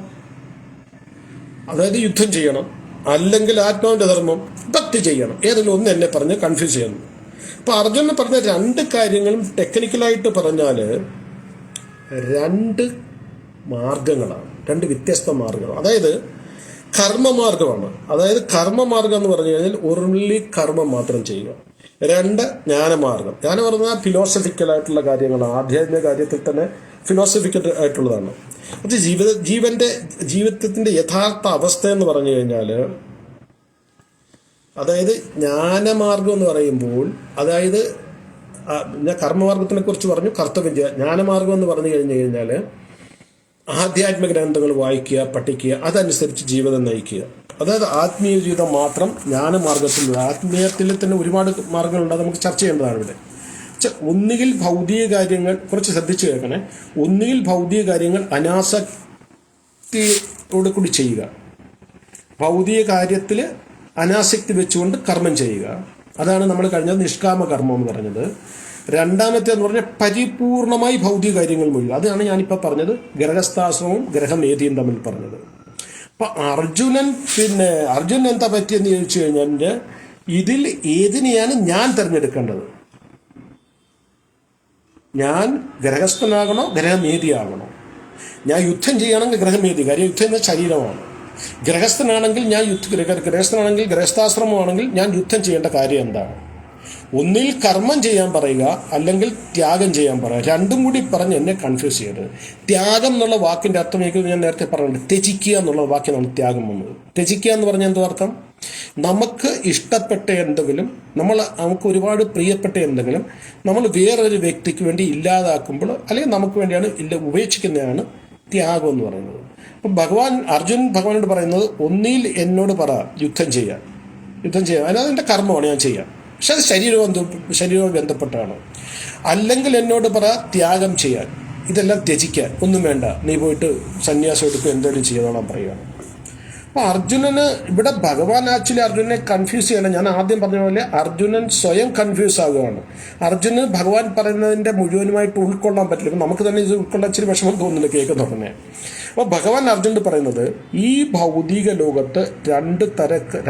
അതായത് യുദ്ധം ചെയ്യണം, അല്ലെങ്കിൽ ആത്മാവിൻ്റെ ധർമ്മം ഭക്തി ചെയ്യണം. ഏതെങ്കിലും ഒന്ന് എന്നെ പറഞ്ഞ് കൺഫ്യൂസ് ചെയ്യണം. അപ്പോൾ അർജുനൻ പറഞ്ഞ രണ്ട് കാര്യങ്ങളും ടെക്നിക്കലായിട്ട് പറഞ്ഞാൽ രണ്ട് മാർഗങ്ങളാണ്, രണ്ട് വ്യത്യസ്ത മാർഗങ്ങൾ. അതായത് കർമ്മമാർഗമാണ്. അതായത് കർമ്മമാർഗം എന്ന് പറഞ്ഞു കഴിഞ്ഞാൽ ഓൺലി കർമ്മം മാത്രം ചെയ്യുക. രണ്ട് ജ്ഞാനമാർഗം. ജ്ഞാനം പറഞ്ഞാൽ ഫിലോസഫിക്കലായിട്ടുള്ള കാര്യങ്ങളാണ്, ആധ്യാത്മിക കാര്യത്തിൽ തന്നെ ഫിലോസഫിക്കൽ ആയിട്ടുള്ളതാണ്. അത് ജീവിതത്തിന്റെ യഥാർത്ഥ അവസ്ഥ എന്ന് പറഞ്ഞു കഴിഞ്ഞാൽ, അതായത് ജ്ഞാനമാർഗം എന്ന് പറയുമ്പോൾ, അതായത് ഞാൻ കർമ്മമാർഗത്തിനെ കുറിച്ച് പറഞ്ഞു, കർത്തവ്യം ചെയ്യുക. ജ്ഞാനമാർഗം എന്ന് പറഞ്ഞു കഴിഞ്ഞാൽ ആധ്യാത്മിക ഗ്രന്ഥങ്ങൾ വായിക്കുക, പഠിക്കുക, അതനുസരിച്ച് ജീവിതം നയിക്കുക. അതായത് ആത്മീയ ജീവിതം മാത്രം ജ്ഞാനമാർഗത്തിലുള്ള. ആത്മീയത്തിൽ തന്നെ ഒരുപാട് മാർഗങ്ങളുണ്ട്, അത് നമുക്ക് ചർച്ച ചെയ്യേണ്ടതാണ് ഇവിടെ. ഒന്നുകിൽ ഭൗതിക കാര്യങ്ങൾ, കുറച്ച് ശ്രദ്ധിച്ചു കേൾക്കണേ, ഒന്നുകിൽ ഭൗതിക കാര്യങ്ങൾ അനാസക്തിയോട് കൂടി ചെയ്യുക, ഭൗതിക കാര്യത്തിൽ അനാസക്തി വെച്ചുകൊണ്ട് കർമ്മം ചെയ്യുക. അതാണ് നമ്മൾ കഴിഞ്ഞത് നിഷ്കാമ കർമ്മം എന്ന് പറഞ്ഞത്. രണ്ടാമത്തെ എന്ന് പറഞ്ഞാൽ പരിപൂർണമായി ഭൗതിക കാര്യങ്ങൾ മുഴുവൻ. അതാണ് ഞാനിപ്പോൾ പറഞ്ഞത്, ഗ്രഹസ്ഥാശ്രമവും ഗ്രഹമേതിയും തമ്മിൽ പറഞ്ഞത്. അപ്പം അർജുനൻ എന്താ പറ്റിയെന്ന് ചോദിച്ചു കഴിഞ്ഞാൽ, ഇതിൽ ഏതിനെയാണ് ഞാൻ തിരഞ്ഞെടുക്കേണ്ടത്? ഞാൻ ഗ്രഹസ്ഥനാകണോ ഗ്രഹമേതിയാകണോ? ഞാൻ യുദ്ധം ചെയ്യണമെങ്കിൽ ഗ്രഹമേതി, കാര്യം യുദ്ധം എന്ന ശരീരമാണ്. ഗ്രഹസ്ഥനാണെങ്കിൽ ഗ്രഹസ്ഥാശ്രമമാണെങ്കിൽ ഞാൻ യുദ്ധം ചെയ്യേണ്ട കാര്യം എന്താണ്? ഒന്നിൽ കർമ്മം ചെയ്യാൻ പറയുക, അല്ലെങ്കിൽ ത്യാഗം ചെയ്യാൻ പറയുക. രണ്ടും കൂടി പറഞ്ഞ് എന്നെ കൺഫ്യൂസ് ചെയ്യരുത്. ത്യാഗം എന്നുള്ള വാക്കിൻ്റെ അർത്ഥം എനിക്ക് ഞാൻ നേരത്തെ പറഞ്ഞിട്ടുണ്ട്. ത്യജിക്കുക എന്നുള്ള വാക്കിനാണ് ത്യാഗം വന്നത്. ത്യജിക്കുക എന്ന് പറഞ്ഞാൽ എന്തോ അർത്ഥം? നമുക്ക് ഇഷ്ടപ്പെട്ട എന്തെങ്കിലും, നമുക്ക് ഒരുപാട് പ്രിയപ്പെട്ട എന്തെങ്കിലും നമ്മൾ വേറൊരു വ്യക്തിക്ക് വേണ്ടി ഇല്ലാതാക്കുമ്പോൾ, അല്ലെങ്കിൽ നമുക്ക് വേണ്ടിയാണ് ഉപേക്ഷിക്കുന്നതാണ് ത്യാഗം എന്ന് പറയുന്നത്. അപ്പം അർജുൻ ഭഗവാനോട് പറയുന്നത്, ഒന്നിൽ എന്നോട് പറ യുദ്ധം ചെയ്യാൻ, അതിനകത്ത് എൻ്റെ കർമ്മമാണ് ഞാൻ ചെയ്യാം, പക്ഷെ അത് ശരീരവുമായി ബന്ധപ്പെട്ടാണ്. അല്ലെങ്കിൽ എന്നോട് പറ ത്യാഗം ചെയ്യാൻ, ഇതെല്ലാം ത്യജിക്കാൻ, ഒന്നും വേണ്ട, നീ പോയിട്ട് സന്യാസം എടുക്കുക, എന്തെങ്കിലും ചെയ്തോളാൻ പറയുകയാണ്. അപ്പോൾ അർജുനന് ഇവിടെ ഭഗവാൻ ആക്ച്വലി അർജുനനെ കൺഫ്യൂസ് ചെയ്യണം. ഞാൻ ആദ്യം പറഞ്ഞ പോലെ അർജുനൻ സ്വയം കൺഫ്യൂസ് ആകുകയാണ്. അർജുനന് ഭഗവാൻ പറയുന്നതിൻ്റെ മുഴുവനുമായിട്ട് ഉൾക്കൊള്ളാൻ പറ്റില്ല. ഇപ്പം നമുക്ക് തന്നെ ഇത് ഉൾക്കൊള്ളാൻ ഇച്ചിരി വിഷമം തോന്നുന്നില്ല കേൾക്കുന്ന ഉടനെ. അപ്പോൾ ഭഗവാൻ അർജുനോട് പറയുന്നത്, ഈ ഭൗതിക ലോകത്ത്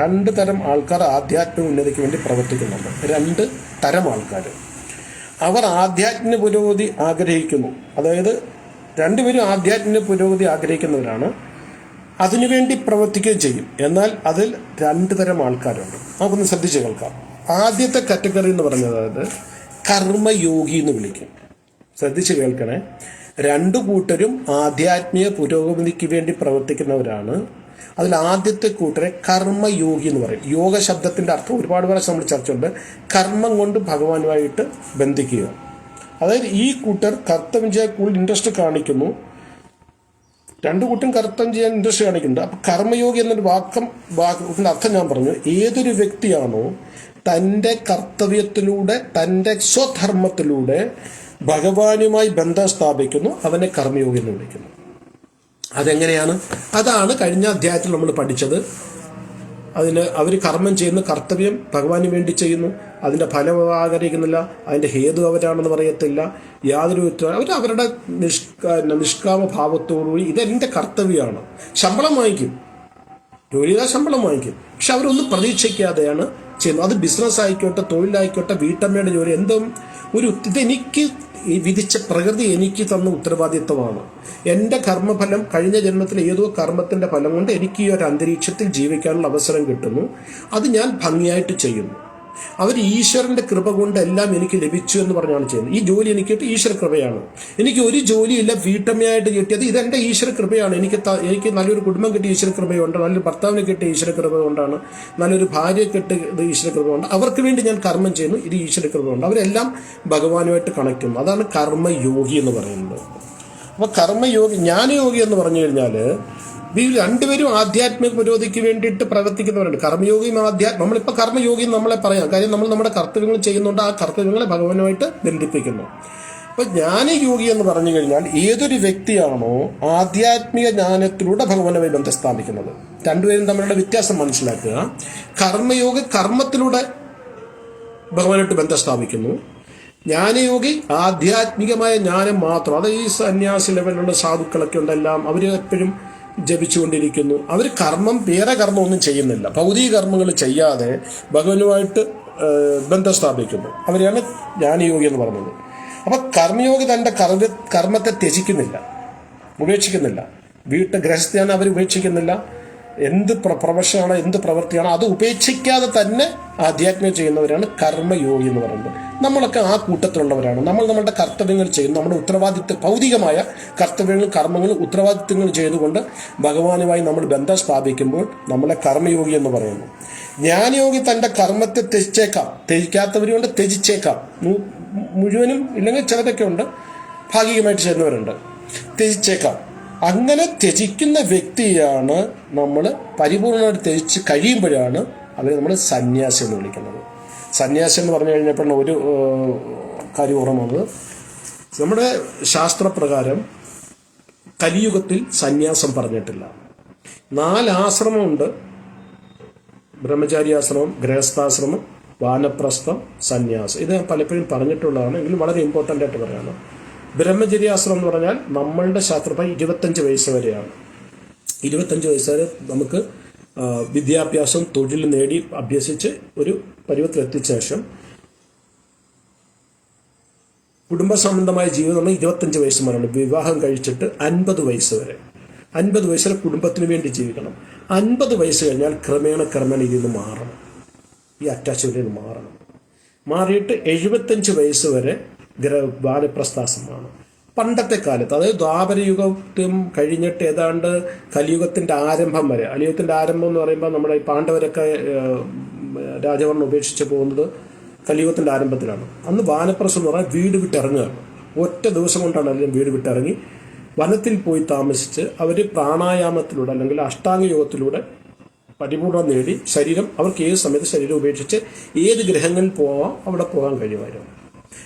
രണ്ട് തരം ആൾക്കാർ ആധ്യാത്മിക ഉന്നതിക്ക് വേണ്ടി പ്രവർത്തിക്കുന്നുണ്ട്. രണ്ട് തരം ആൾക്കാർ. അവർ ആധ്യാത്മിക പുരോഗതി ആഗ്രഹിക്കുന്നു. അതായത് രണ്ടുപേരും ആധ്യാത്മിക പുരോഗതി ആഗ്രഹിക്കുന്നവരാണ്, അതിനുവേണ്ടി പ്രവർത്തിക്കുകയും ചെയ്യും. എന്നാൽ അതിൽ രണ്ട് തരം ആൾക്കാരുണ്ട്. നമുക്കൊന്ന് ശ്രദ്ധിച്ച് കേൾക്കാം. ആദ്യത്തെ കാറ്റഗറി എന്ന് പറഞ്ഞത്, അതായത് കർമ്മയോഗി എന്ന് വിളിക്കും. ശ്രദ്ധിച്ച് കേൾക്കണേ. രണ്ടു കൂട്ടരും ആധ്യാത്മിക പുരോഗതിക്ക് വേണ്ടി പ്രവർത്തിക്കുന്നവരാണ്. അതിൽ ആദ്യത്തെ കൂട്ടരെ കർമ്മയോഗി എന്ന് പറയും. യോഗ ശബ്ദത്തിന്റെ അർത്ഥം ഒരുപാട് പ്രാവശ്യം നമ്മൾ ചർച്ചയുണ്ട്. കർമ്മം കൊണ്ട് ഭഗവാനുമായിട്ട് ബന്ധിക്കുക. അതായത് ഈ കൂട്ടർ കർത്തവ്യം ചെയ്യാൻ കൂടുതൽ ഇൻട്രസ്റ്റ് കാണിക്കുന്നു. രണ്ടു കൂട്ടം കർത്തവ്യം ചെയ്യാൻ ഇൻട്രസ്റ്റ് കാണിക്കുന്നുണ്ട്. അപ്പൊ കർമ്മയോഗി എന്നൊരു വാക്കിന്റെ അർത്ഥം ഞാൻ പറഞ്ഞു. ഏതൊരു വ്യക്തിയാണോ തൻ്റെ കർത്തവ്യത്തിലൂടെ തൻ്റെ സ്വധർമ്മത്തിലൂടെ ഭഗവാനുമായി ബന്ധം സ്ഥാപിക്കുന്നു അവനെ കർമ്മയോഗി എന്ന് വിളിക്കുന്നു. അതെങ്ങനെയാണ്? അതാണ് കഴിഞ്ഞ അധ്യായത്തിൽ നമ്മൾ പഠിച്ചത്. അതിന് അവർ കർമ്മം ചെയ്യുന്നു, കർത്തവ്യം ഭഗവാന് വേണ്ടി ചെയ്യുന്നു, അതിൻ്റെ ഫലം ആഗ്രഹിക്കുന്നില്ല, അതിൻ്റെ ഹേതു അവരാണെന്ന് പറയത്തില്ല, യാതൊരു അവർ അവരുടെ നിഷ്കാമ ഭാവത്തോടുകൂടി ഇതെൻ്റെ കർത്തവ്യമാണ്. ശമ്പളം വാങ്ങിക്കും, ജോലി ചെയ്താൽ ശമ്പളം വാങ്ങിക്കും, പക്ഷെ അവരൊന്നും പ്രതീക്ഷിക്കാതെയാണ് ചെയ്യുന്നത്. അത് ബിസിനസ് ആയിക്കോട്ടെ, തൊഴിലായിക്കോട്ടെ, വീട്ടമ്മയുടെ ജോലി, എന്തും ഇതെനിക്ക് വിധിച്ച പ്രകൃതി എനിക്ക് തന്ന ഉത്തരവാദിത്വമാണ്. എൻ്റെ കർമ്മഫലം കഴിഞ്ഞ ജന്മത്തിൽ ഏതോ കർമ്മത്തിൻ്റെ ഫലം കൊണ്ട് എനിക്ക് ഈ ഒരു അന്തരീക്ഷത്തിൽ ജീവിക്കാനുള്ള അവസരം കിട്ടുന്നു. അത് ഞാൻ ഭംഗിയായിട്ട് ചെയ്യുന്നു. അവർ ഈശ്വരന്റെ കൃപ കൊണ്ട് എല്ലാം എനിക്ക് ലഭിച്ചു എന്ന് പറഞ്ഞാണ് ചെയ്യുന്നത്. ഈ ജോലി എനിക്ക് കിട്ടി ഈശ്വര കൃപയാണ്. എനിക്ക് ഒരു ജോലിയില്ല, വീട്ടമ്മയായിട്ട് കിട്ടിയത് ഇതെന്റെ ഈശ്വര കൃപയാണ്. എനിക്ക് നല്ലൊരു കുടുംബം കിട്ടിയ ഈശ്വര കൃപയുണ്ട്, നല്ലൊരു ഭർത്താവിനെ കിട്ടിയ ഈശ്വര കൃപ കൊണ്ടാണ്, നല്ലൊരു ഭാര്യയെ കിട്ടിയത് ഈശ്വര കൃപ കൊണ്ട്. അവർക്ക് വേണ്ടി ഞാൻ കർമ്മം ചെയ്യുന്നു, ഇത് ഈശ്വര കൃപ കൊണ്ട്. അവരെല്ലാം ഭഗവാനുമായിട്ട് കണക്ട് ചെയ്യുന്നു. അതാണ് കർമ്മയോഗി എന്ന് പറയുന്നത്. അപ്പൊ കർമ്മയോഗി, ജ്ഞാനയോഗി എന്ന് പറഞ്ഞു കഴിഞ്ഞാൽ രണ്ടുപേരും ആധ്യാത്മിക പുരോഗതിക്ക് വേണ്ടിയിട്ട് പ്രവർത്തിക്കുന്നവരുണ്ട്. കർമ്മയോഗിയും നമ്മളിപ്പോൾ കർമ്മയോഗി നമ്മളെ പറയാം, കാര്യം നമ്മൾ നമ്മുടെ കർത്തവ്യങ്ങൾ ചെയ്യുന്നുണ്ട്, ആ കർത്തവ്യങ്ങളെ ഭഗവാനുമായിട്ട് ബന്ധിപ്പിക്കുന്നു. അപ്പൊ ജ്ഞാനയോഗി എന്ന് പറഞ്ഞു കഴിഞ്ഞാൽ ഏതൊരു വ്യക്തിയാണോ ആധ്യാത്മിക ജ്ഞാനത്തിലൂടെ ഭഗവാനുമായി ബന്ധം സ്ഥാപിക്കുന്നത്. രണ്ടുപേരും തമ്മിലുള്ള വ്യത്യാസം മനസ്സിലാക്കുക. കർമ്മയോഗി കർമ്മത്തിലൂടെ ഭഗവാനായിട്ട് ബന്ധം സ്ഥാപിക്കുന്നു. ജ്ഞാനയോഗി ആധ്യാത്മികമായ ജ്ഞാനം മാത്രം. അത് ഈ സന്യാസി ലെവലിലുള്ള സാധുക്കളൊക്കെ ഉണ്ടെല്ലാം അവർ എപ്പോഴും ജപിച്ചുകൊണ്ടിരിക്കുന്നു. അവർ വേറെ കർമ്മം ഒന്നും ചെയ്യുന്നില്ല, ഭൗതിക കർമ്മങ്ങൾ ചെയ്യാതെ ഭഗവാനുമായിട്ട് ബന്ധം സ്ഥാപിക്കുന്നു. അവരെയാണ് ജ്ഞാനയോഗി എന്ന് പറയുന്നത്. അപ്പൊ കർമ്മയോഗി തന്റെ കർമ്മത്തെ ത്യജിക്കുന്നില്ല, ഉപേക്ഷിക്കുന്നില്ല. ഗൃഹസ്ഥയാണ് അവർ ഉപേക്ഷിക്കുന്നില്ല. എന്ത് പ്രൊഫഷനാണോ, എന്ത് പ്രവൃത്തിയാണോ അത് ഉപേക്ഷിക്കാതെ തന്നെ ആധ്യാത്മികം ചെയ്യുന്നവരാണ് കർമ്മയോഗി എന്ന് പറയുന്നത്. നമ്മളൊക്കെ ആ കൂട്ടത്തിലുള്ളവരാണ്. നമ്മളുടെ കർത്തവ്യങ്ങൾ ചെയ്യുന്നു, നമ്മുടെ ഉത്തരവാദിത്വ ഭൗതികമായ കർത്തവ്യങ്ങൾ, കർമ്മങ്ങൾ, ഉത്തരവാദിത്വങ്ങൾ ചെയ്തുകൊണ്ട് ഭഗവാനുമായി നമ്മൾ ബന്ധം സ്ഥാപിക്കുമ്പോൾ നമ്മളെ കർമ്മയോഗി എന്ന് പറയുന്നു. ജ്ഞാനയോഗി തന്റെ കർമ്മത്തെ ത്യജിക്കാത്തവരുണ്ട്, ത്യജിച്ചേക്കാം, മുഴുവനും ഇല്ലെങ്കിൽ ചിലതൊക്കെ ഉണ്ട്, ഭാഗികമായിട്ട് ചെയ്യുന്നവരുണ്ട്, ത്യജിച്ചേക്കാം. അങ്ങനെ ത്യജിക്കുന്ന വ്യക്തിയാണ് നമ്മൾ പരിപൂർണമായിട്ട് ത്യജിച്ച് കഴിയുമ്പോഴാണ് അവരെ നമ്മൾ സന്യാസി എന്ന് വിളിക്കുന്നത്. സന്യാസി എന്ന് പറഞ്ഞു കഴിഞ്ഞപ്പോൾ ഒരു കാര്യം ഓർമ്മ വന്നത്, നമ്മുടെ ശാസ്ത്രപ്രകാരം കലിയുഗത്തിൽ സന്യാസം പറഞ്ഞിട്ടില്ല. 4 ആശ്രമമുണ്ട്. ബ്രഹ്മചാര്യാശ്രമം, ഗൃഹസ്ഥാശ്രമം, വാനപ്രസ്ഥം, സന്യാസം. ഇത് പലപ്പോഴും പറഞ്ഞിട്ടുള്ളതാണ്, എങ്കിലും വളരെ ഇമ്പോർട്ടൻ്റ് ആയിട്ട് പറയാണ്. ബ്രഹ്മചര്യാശ്രമം എന്ന് പറഞ്ഞാൽ നമ്മളുടെ ശാസ്ത്രപ്രകാരം 25 വയസ്സ് വരെയാണ്. 25 വയസ്സ് വരെ നമുക്ക് വിദ്യാഭ്യാസം, തൊഴിൽ നേടി അഭ്യസിച്ച് ഒരു പരുവത്തിലെത്തിച്ച ശേഷം കുടുംബ സംബന്ധമായ ജീവിതം 25 വയസ്സ് വരെയാണ്. വിവാഹം കഴിച്ചിട്ട് 50 വയസ്സ് വരെ, 50 വയസ്സ് വരെ കുടുംബത്തിന് വേണ്ടി ജീവിക്കണം. 50 വയസ്സ് കഴിഞ്ഞാൽ ക്രമേണ ഇതിൽ നിന്ന് മാറണം, ഈ അറ്റാച്ച്മെന്റിൽ നിന്ന് മാറിയിട്ട് 75 വയസ്സ് വരെ വാനപ്രസ്ഥാശ്രമമാണ്. പണ്ടത്തെ കാലത്ത്, അതായത് ദ്വാപരയുഗത്തും കഴിഞ്ഞിട്ട് ഏതാണ്ട് കലിയുഗത്തിന്റെ ആരംഭം വരെ. കലിയുഗത്തിന്റെ ആരംഭം എന്ന് പറയുമ്പോൾ നമ്മുടെ ഈ പാണ്ഡവരൊക്കെ രാജഭരണം ഉപേക്ഷിച്ച് പോകുന്നത് കലിയുഗത്തിന്റെ ആരംഭത്തിലാണ്. അന്ന് വാനപ്രസ്ഥം എന്ന് പറഞ്ഞാൽ വീട് വിട്ടിറങ്ങുകയാണ്. ഒറ്റ ദിവസം കൊണ്ടാണ് എല്ലാവരും വീട് വിട്ടിറങ്ങി വനത്തിൽ പോയി താമസിച്ച് അവർ പ്രാണായാമത്തിലൂടെ അല്ലെങ്കിൽ അഷ്ടാംഗ യോഗത്തിലൂടെ പരിപൂർണം നേടി അവർക്ക് ഏത് സമയത്ത് ശരീരം ഉപേക്ഷിച്ച് ഏത് ഗ്രഹങ്ങളിൽ പോവാം അവിടെ പോകാൻ കഴിയുമായിരുന്നു.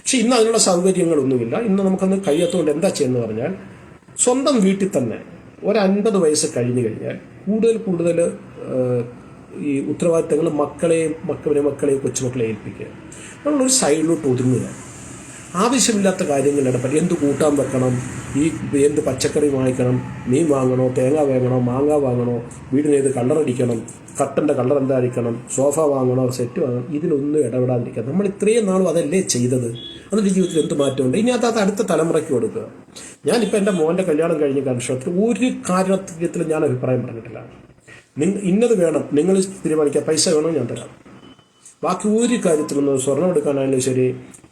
പക്ഷെ ഇന്ന് അതിനുള്ള സൗകര്യങ്ങളൊന്നുമില്ല. ഇന്ന് നമുക്കൊന്ന് കഴിയാത്തതുകൊണ്ട് എന്താ ചെയ്യുന്നത് പറഞ്ഞാൽ, സ്വന്തം വീട്ടിൽ തന്നെ ഒരു 50 വയസ്സ് കഴിഞ്ഞു കഴിഞ്ഞാൽ കൂടുതൽ ഈ ഉത്തരവാദിത്തങ്ങൾ മക്കളെയും കൊച്ചുമക്കളെ ഏൽപ്പിക്കുക. നമ്മളൊരു സൈഡിലോട്ട് ഒതുങ്ങുക. ആവശ്യമില്ലാത്ത കാര്യങ്ങൾ ഇടപെട്ട് എന്ത് കൂട്ടാൻ വെക്കണം, എന്ത് പച്ചക്കറി വാങ്ങിക്കണം, മീൻ വാങ്ങണോ, തേങ്ങ വാങ്ങണോ, മാങ്ങ വാങ്ങണോ, വീടിന് ഏത് കളറടിക്കണം, കട്ടൻ്റെ കളർ എന്തായിരിക്കണം, സോഫ വാങ്ങണോ, സെറ്റ് വാങ്ങണം, ഇതിലൊന്നും ഇടപെടാതിരിക്കുക. നമ്മൾ ഇത്രയും നാളും അതല്ലേ ചെയ്തത്. അതിൻ്റെ ജീവിതത്തിൽ എന്ത് മാറ്റമുണ്ട്? ഇനി അത് അടുത്ത തലമുറയ്ക്ക് കൊടുക്കുക. ഞാനിപ്പോൾ എൻ്റെ മോൻ്റെ കല്യാണം കഴിഞ്ഞ വർഷത്തിൽ ഒരു കാര്യത്തിലും ഞാൻ അഭിപ്രായം പറഞ്ഞിട്ടില്ല. ഇന്നത് വേണം, നിങ്ങൾ തീരുമാനിക്കുക, പൈസ വേണോ ഞാൻ തരാം. ബാക്കി ഒരു കാര്യത്തിലൊന്നും സ്വർണം എടുക്കാനായാലും ശരി,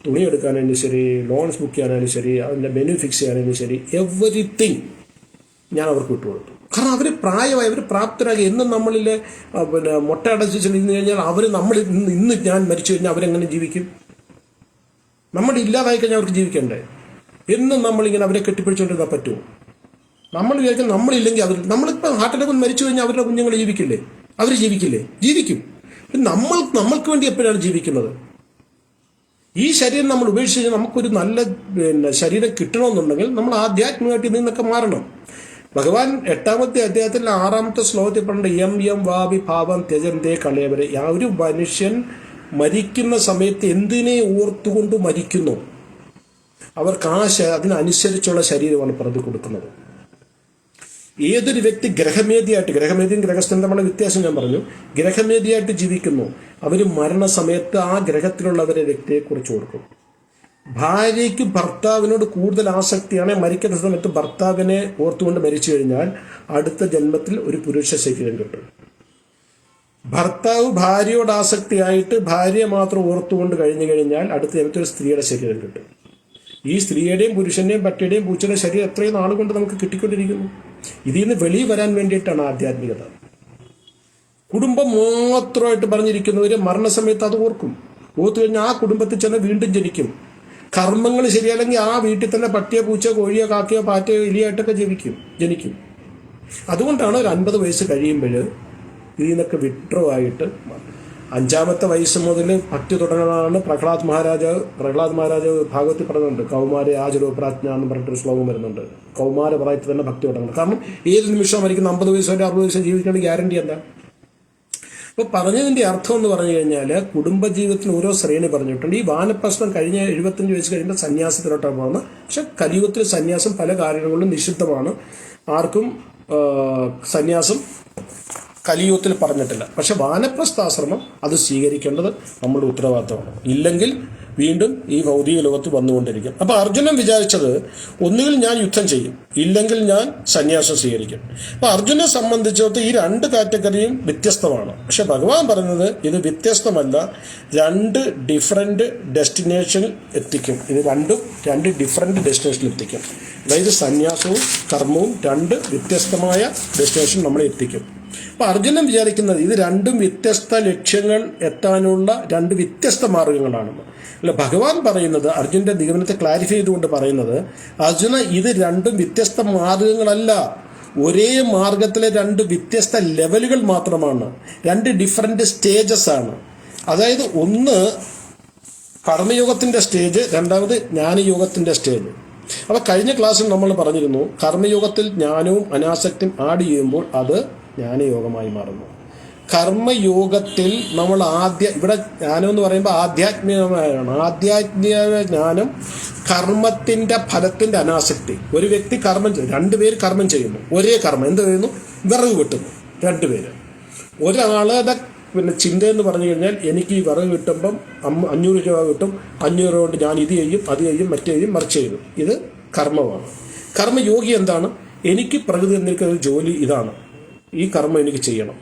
തുണി എടുക്കാനായാലും ശരി, ലോൺസ് ബുക്ക് ചെയ്യാനായാലും ശരി, അതിൻ്റെ മെനു ഫിക്സ് ചെയ്യാനായാലും ശരി, എവറിത്തിങ് ഞാൻ അവർക്ക് വിട്ടുകൊടുത്തു. കാരണം അവർ പ്രായമായി, അവർ പ്രാപ്തരാಗಿ. എന്നും നമ്മളിൽ മുട്ട അടച്ച് ചെന്ന് കഴിഞ്ഞാൽ അവർ ഇന്ന് ഞാൻ മരിച്ചു കഴിഞ്ഞാൽ അവരെങ്ങനെ ജീവിക്കും? നമ്മൾ ഇല്ലാതായി കഴിഞ്ഞാൽ അവർക്ക് ജീവിക്കണ്ടേ? എന്നും നമ്മളിങ്ങനെ അവരെ കെട്ടിപ്പിടിച്ചുകൊണ്ടിരുന്നാൽ പറ്റുമോ? നമ്മൾ വിചാരിക്കും നമ്മളില്ലെങ്കിൽ നമ്മളിപ്പോൾ ഹാർട്ട് അറ്റാക്ക് മരിച്ചു കഴിഞ്ഞാൽ അവരുടെ കുഞ്ഞുങ്ങൾ ജീവിക്കില്ലേ? അവർ ജീവിക്കില്ലേ? ജീവിക്കും. നമ്മൾക്ക് വേണ്ടി എപ്പോഴാണ് ജീവിക്കുന്നത്? ഈ ശരീരം നമ്മൾ ഉപേക്ഷിച്ച് കഴിഞ്ഞാൽ നമുക്കൊരു നല്ല ശരീരം കിട്ടണമെന്നുണ്ടെങ്കിൽ നമ്മൾ ആധ്യാത്മികമായിട്ട് ഇതിൽ നിന്നൊക്കെ മാറണം. ഭഗവാൻ 8ാമത്തെ അധ്യായത്തിൽ 6ാമത്തെ ശ്ലോകത്തിൽ പറഞ്ഞ യം വാവി ഭാവം ത്യജന്തേ കളയവരെ. ആ ഒരു മനുഷ്യൻ മരിക്കുന്ന സമയത്ത് എന്തിനെ ഓർത്തുകൊണ്ട് മരിക്കുന്നു, അവർക്ക് അതിനനുസരിച്ചുള്ള ശരീരമാണ് പ്രതി കൊടുക്കുന്നത്. ഏതൊരു വ്യക്തി ഗ്രഹമേധിയും ഗ്രഹസ്ഥനും തമ്മിലുള്ള വ്യത്യാസം ഞാൻ പറഞ്ഞു. ഗ്രഹമേധിയായിട്ട് ജീവിക്കുന്നു, അവർ മരണസമയത്ത് ആ ഗ്രഹത്തിലുള്ളവരെ വ്യക്തിയെക്കുറിച്ച് ഓർക്കും. ഭാര്യയ്ക്ക് ഭർത്താവിനോട് കൂടുതൽ ആസക്തിയാണ്. മരിക്കുന്ന സമയത്ത് ഭർത്താവിനെ ഓർത്തുകൊണ്ട് മരിച്ചു കഴിഞ്ഞാൽ അടുത്ത ജന്മത്തിൽ ഒരു പുരുഷ ശരീരം കിട്ടും. ഭർത്താവ് ഭാര്യയോട് ആസക്തിയായിട്ട് ഭാര്യയെ മാത്രം ഓർത്തുകൊണ്ട് കഴിഞ്ഞു കഴിഞ്ഞാൽ അടുത്ത ജന്മത്തിൽ ഒരു സ്ത്രീയുടെ ശരീരം കിട്ടും. ഈ സ്ത്രീയുടെയും പുരുഷന്റെയും പട്ടിയുടെയും പൂച്ചയുടെ ശരീരം എത്രയും നാളുകൊണ്ട് നമുക്ക് കിട്ടിക്കൊണ്ടിരിക്കുന്നു. ഇതിൽ നിന്ന് വെളിയിൽ വരാൻ വേണ്ടിയിട്ടാണ് ആധ്യാത്മികത. കുടുംബം മാത്രമായിട്ട് പറഞ്ഞിരിക്കുന്നവര് മരണസമയത്ത് അത് ഓർത്തു കഴിഞ്ഞാൽ ആ കുടുംബത്തിൽ ചെന്ന് വീണ്ടും ജനിക്കും. കർമ്മങ്ങൾ ശരിയല്ലെങ്കിൽ ആ വീട്ടിൽ തന്നെ പട്ടിയോ പൂച്ചയോ കോഴിയോ കാക്കയോ പാറ്റയോ എലിയായിട്ടൊക്കെ ജനിക്കും. അതുകൊണ്ടാണ് ഒരു 50 വയസ്സ് കഴിയുമ്പോൾ ഇതിൽ നിന്നൊക്കെ വിഡ്രോ ആയിട്ട് 5ാമത്തെ വയസ്സ് മുതൽ ഭക്തി തുടങ്ങുന്നതാണ്. പ്രഹ്ലാദ് മഹാരാജ് ഭാഗവത്തിൽ പറയുന്നുണ്ട്. കൗമാരെ ആചരോ പ്രാജ്ഞ എന്ന് പറഞ്ഞിട്ടൊരു ശ്ലോകം വരുന്നുണ്ട്. കൗമാര പ്രായത്തിൽ തന്നെ ഭക്തി തുടങ്ങണം. കാരണം ഏത് നിമിഷവും മരിക്കുന്ന 50 വയസ്സ് വരെ 60 വയസ്സ് ജീവിക്കേണ്ട ഗ്യാരണ്ടി എന്താ? അപ്പോൾ പറഞ്ഞതിന്റെ അർത്ഥം എന്ന് പറഞ്ഞു കഴിഞ്ഞാൽ കുടുംബജീവിതത്തിന് ഓരോ ശ്രേണി പറഞ്ഞിട്ടുണ്ട്. ഈ വാനപ്രസ്ഥം കഴിഞ്ഞ 75 വയസ്സ് കഴിയുമ്പോൾ സന്യാസത്തിലോട്ടാണ് പോകുന്നത്. പക്ഷെ കലിയുഗത്തിൽ സന്യാസം പല കാരണങ്ങളിലും നിഷിദ്ധമാണ്. ആർക്കും സന്യാസം കലിയുഗത്തിൽ പറഞ്ഞിട്ടില്ല. പക്ഷെ വാനപ്രസ്ഥാശ്രമം അത് സ്വീകരിക്കേണ്ടത് നമ്മുടെ ഉത്തരവാദിത്തമാണ്. ഇല്ലെങ്കിൽ വീണ്ടും ഈ ഭൗതിക ലോകത്ത് വന്നുകൊണ്ടിരിക്കും. അപ്പൊ അർജുനൻ വിചാരിച്ചത് ഒന്നുകിൽ ഞാൻ യുദ്ധം ചെയ്യും, ഇല്ലെങ്കിൽ ഞാൻ സന്യാസം സ്വീകരിക്കും. അപ്പൊ അർജുനെ സംബന്ധിച്ചിടത്ത് ഈ 2 കാറ്റഗറിയും വ്യത്യസ്തമാണ്. പക്ഷെ ഭഗവാൻ പറഞ്ഞത് ഇത് വ്യത്യസ്തമല്ല, 2 ഡിഫറെന്റ് ഡെസ്റ്റിനേഷനിൽ എത്തിക്കും. ഇത് 2 ഡിഫറെന്റ് ഡെസ്റ്റിനേഷനിൽ എത്തിക്കും. അതായത് സന്യാസവും കർമ്മവും 2 വ്യത്യസ്തമായ ഡെസ്റ്റിനേഷൻ നമ്മളെ എത്തിക്കും. അപ്പൊ അർജുനൻ വിചാരിക്കുന്നത് ഇത് 2 വ്യത്യസ്ത ലക്ഷ്യങ്ങൾ എത്താനുള്ള 2 വ്യത്യസ്ത മാർഗങ്ങളാണെന്ന്. അല്ല, ഭഗവാൻ പറയുന്നത് അർജുനന്റെ നിഗമനത്തെ ക്ലാരിഫൈ ചെയ്തുകൊണ്ട് പറയുന്നത്, അർജുന ഇത് 2 വ്യത്യസ്ത മാർഗങ്ങളല്ല, ഒരേ മാർഗത്തിലെ 2 വ്യത്യസ്ത ലെവലുകൾ മാത്രമാണ്. 2 ഡിഫറെന്റ് സ്റ്റേജസ് ആണ്. അതായത് ഒന്ന് കർമ്മയോഗത്തിന്റെ സ്റ്റേജ്, രണ്ടാമത് ജ്ഞാനയോഗത്തിന്റെ സ്റ്റേജ്. അപ്പൊ കഴിഞ്ഞ ക്ലാസ്സിൽ നമ്മൾ പറഞ്ഞിരുന്നു, കർമ്മയോഗത്തിൽ ജ്ഞാനവും അനാസക്തിയും ആഡ് ചെയ്യുമ്പോൾ അത് ജ്ഞാനയോഗമായി മാറുന്നു. കർമ്മയോഗത്തിൽ നമ്മൾ ഇവിടെ ജ്ഞാനം എന്ന് പറയുമ്പോൾ ആധ്യാത്മികമായാണ്. ആധ്യാത്മിക ജ്ഞാനം കർമ്മത്തിന്റെ ഫലത്തിന്റെ അനാസക്തി. ഒരു വ്യക്തി കർമ്മം ചെയ്യും, 2 പേര് കർമ്മം ചെയ്യുന്നു, ഒരേ കർമ്മം. എന്ത് ചെയ്യുന്നു? വിറക് വെട്ടുന്നു 2 പേര്. ഒരാളുടെ ചിന്ത എന്ന് പറഞ്ഞു കഴിഞ്ഞാൽ എനിക്ക് ഈ വിറക് കിട്ടുമ്പം 500 രൂപ കിട്ടും, 500 കൊണ്ട് ഞാൻ ഇത് ചെയ്യും, അത് ചെയ്യും, മറ്റേ ചെയ്യും, മറിച്ച് ചെയ്യും. ഇത് കർമ്മമാണ്. കർമ്മയോഗി എന്താണ്? എനിക്ക് പ്രകൃതി തന്നിരിക്കുന്ന ഒരു ജോലി ഇതാണ്, ഈ കർമ്മം എനിക്ക് ചെയ്യണം,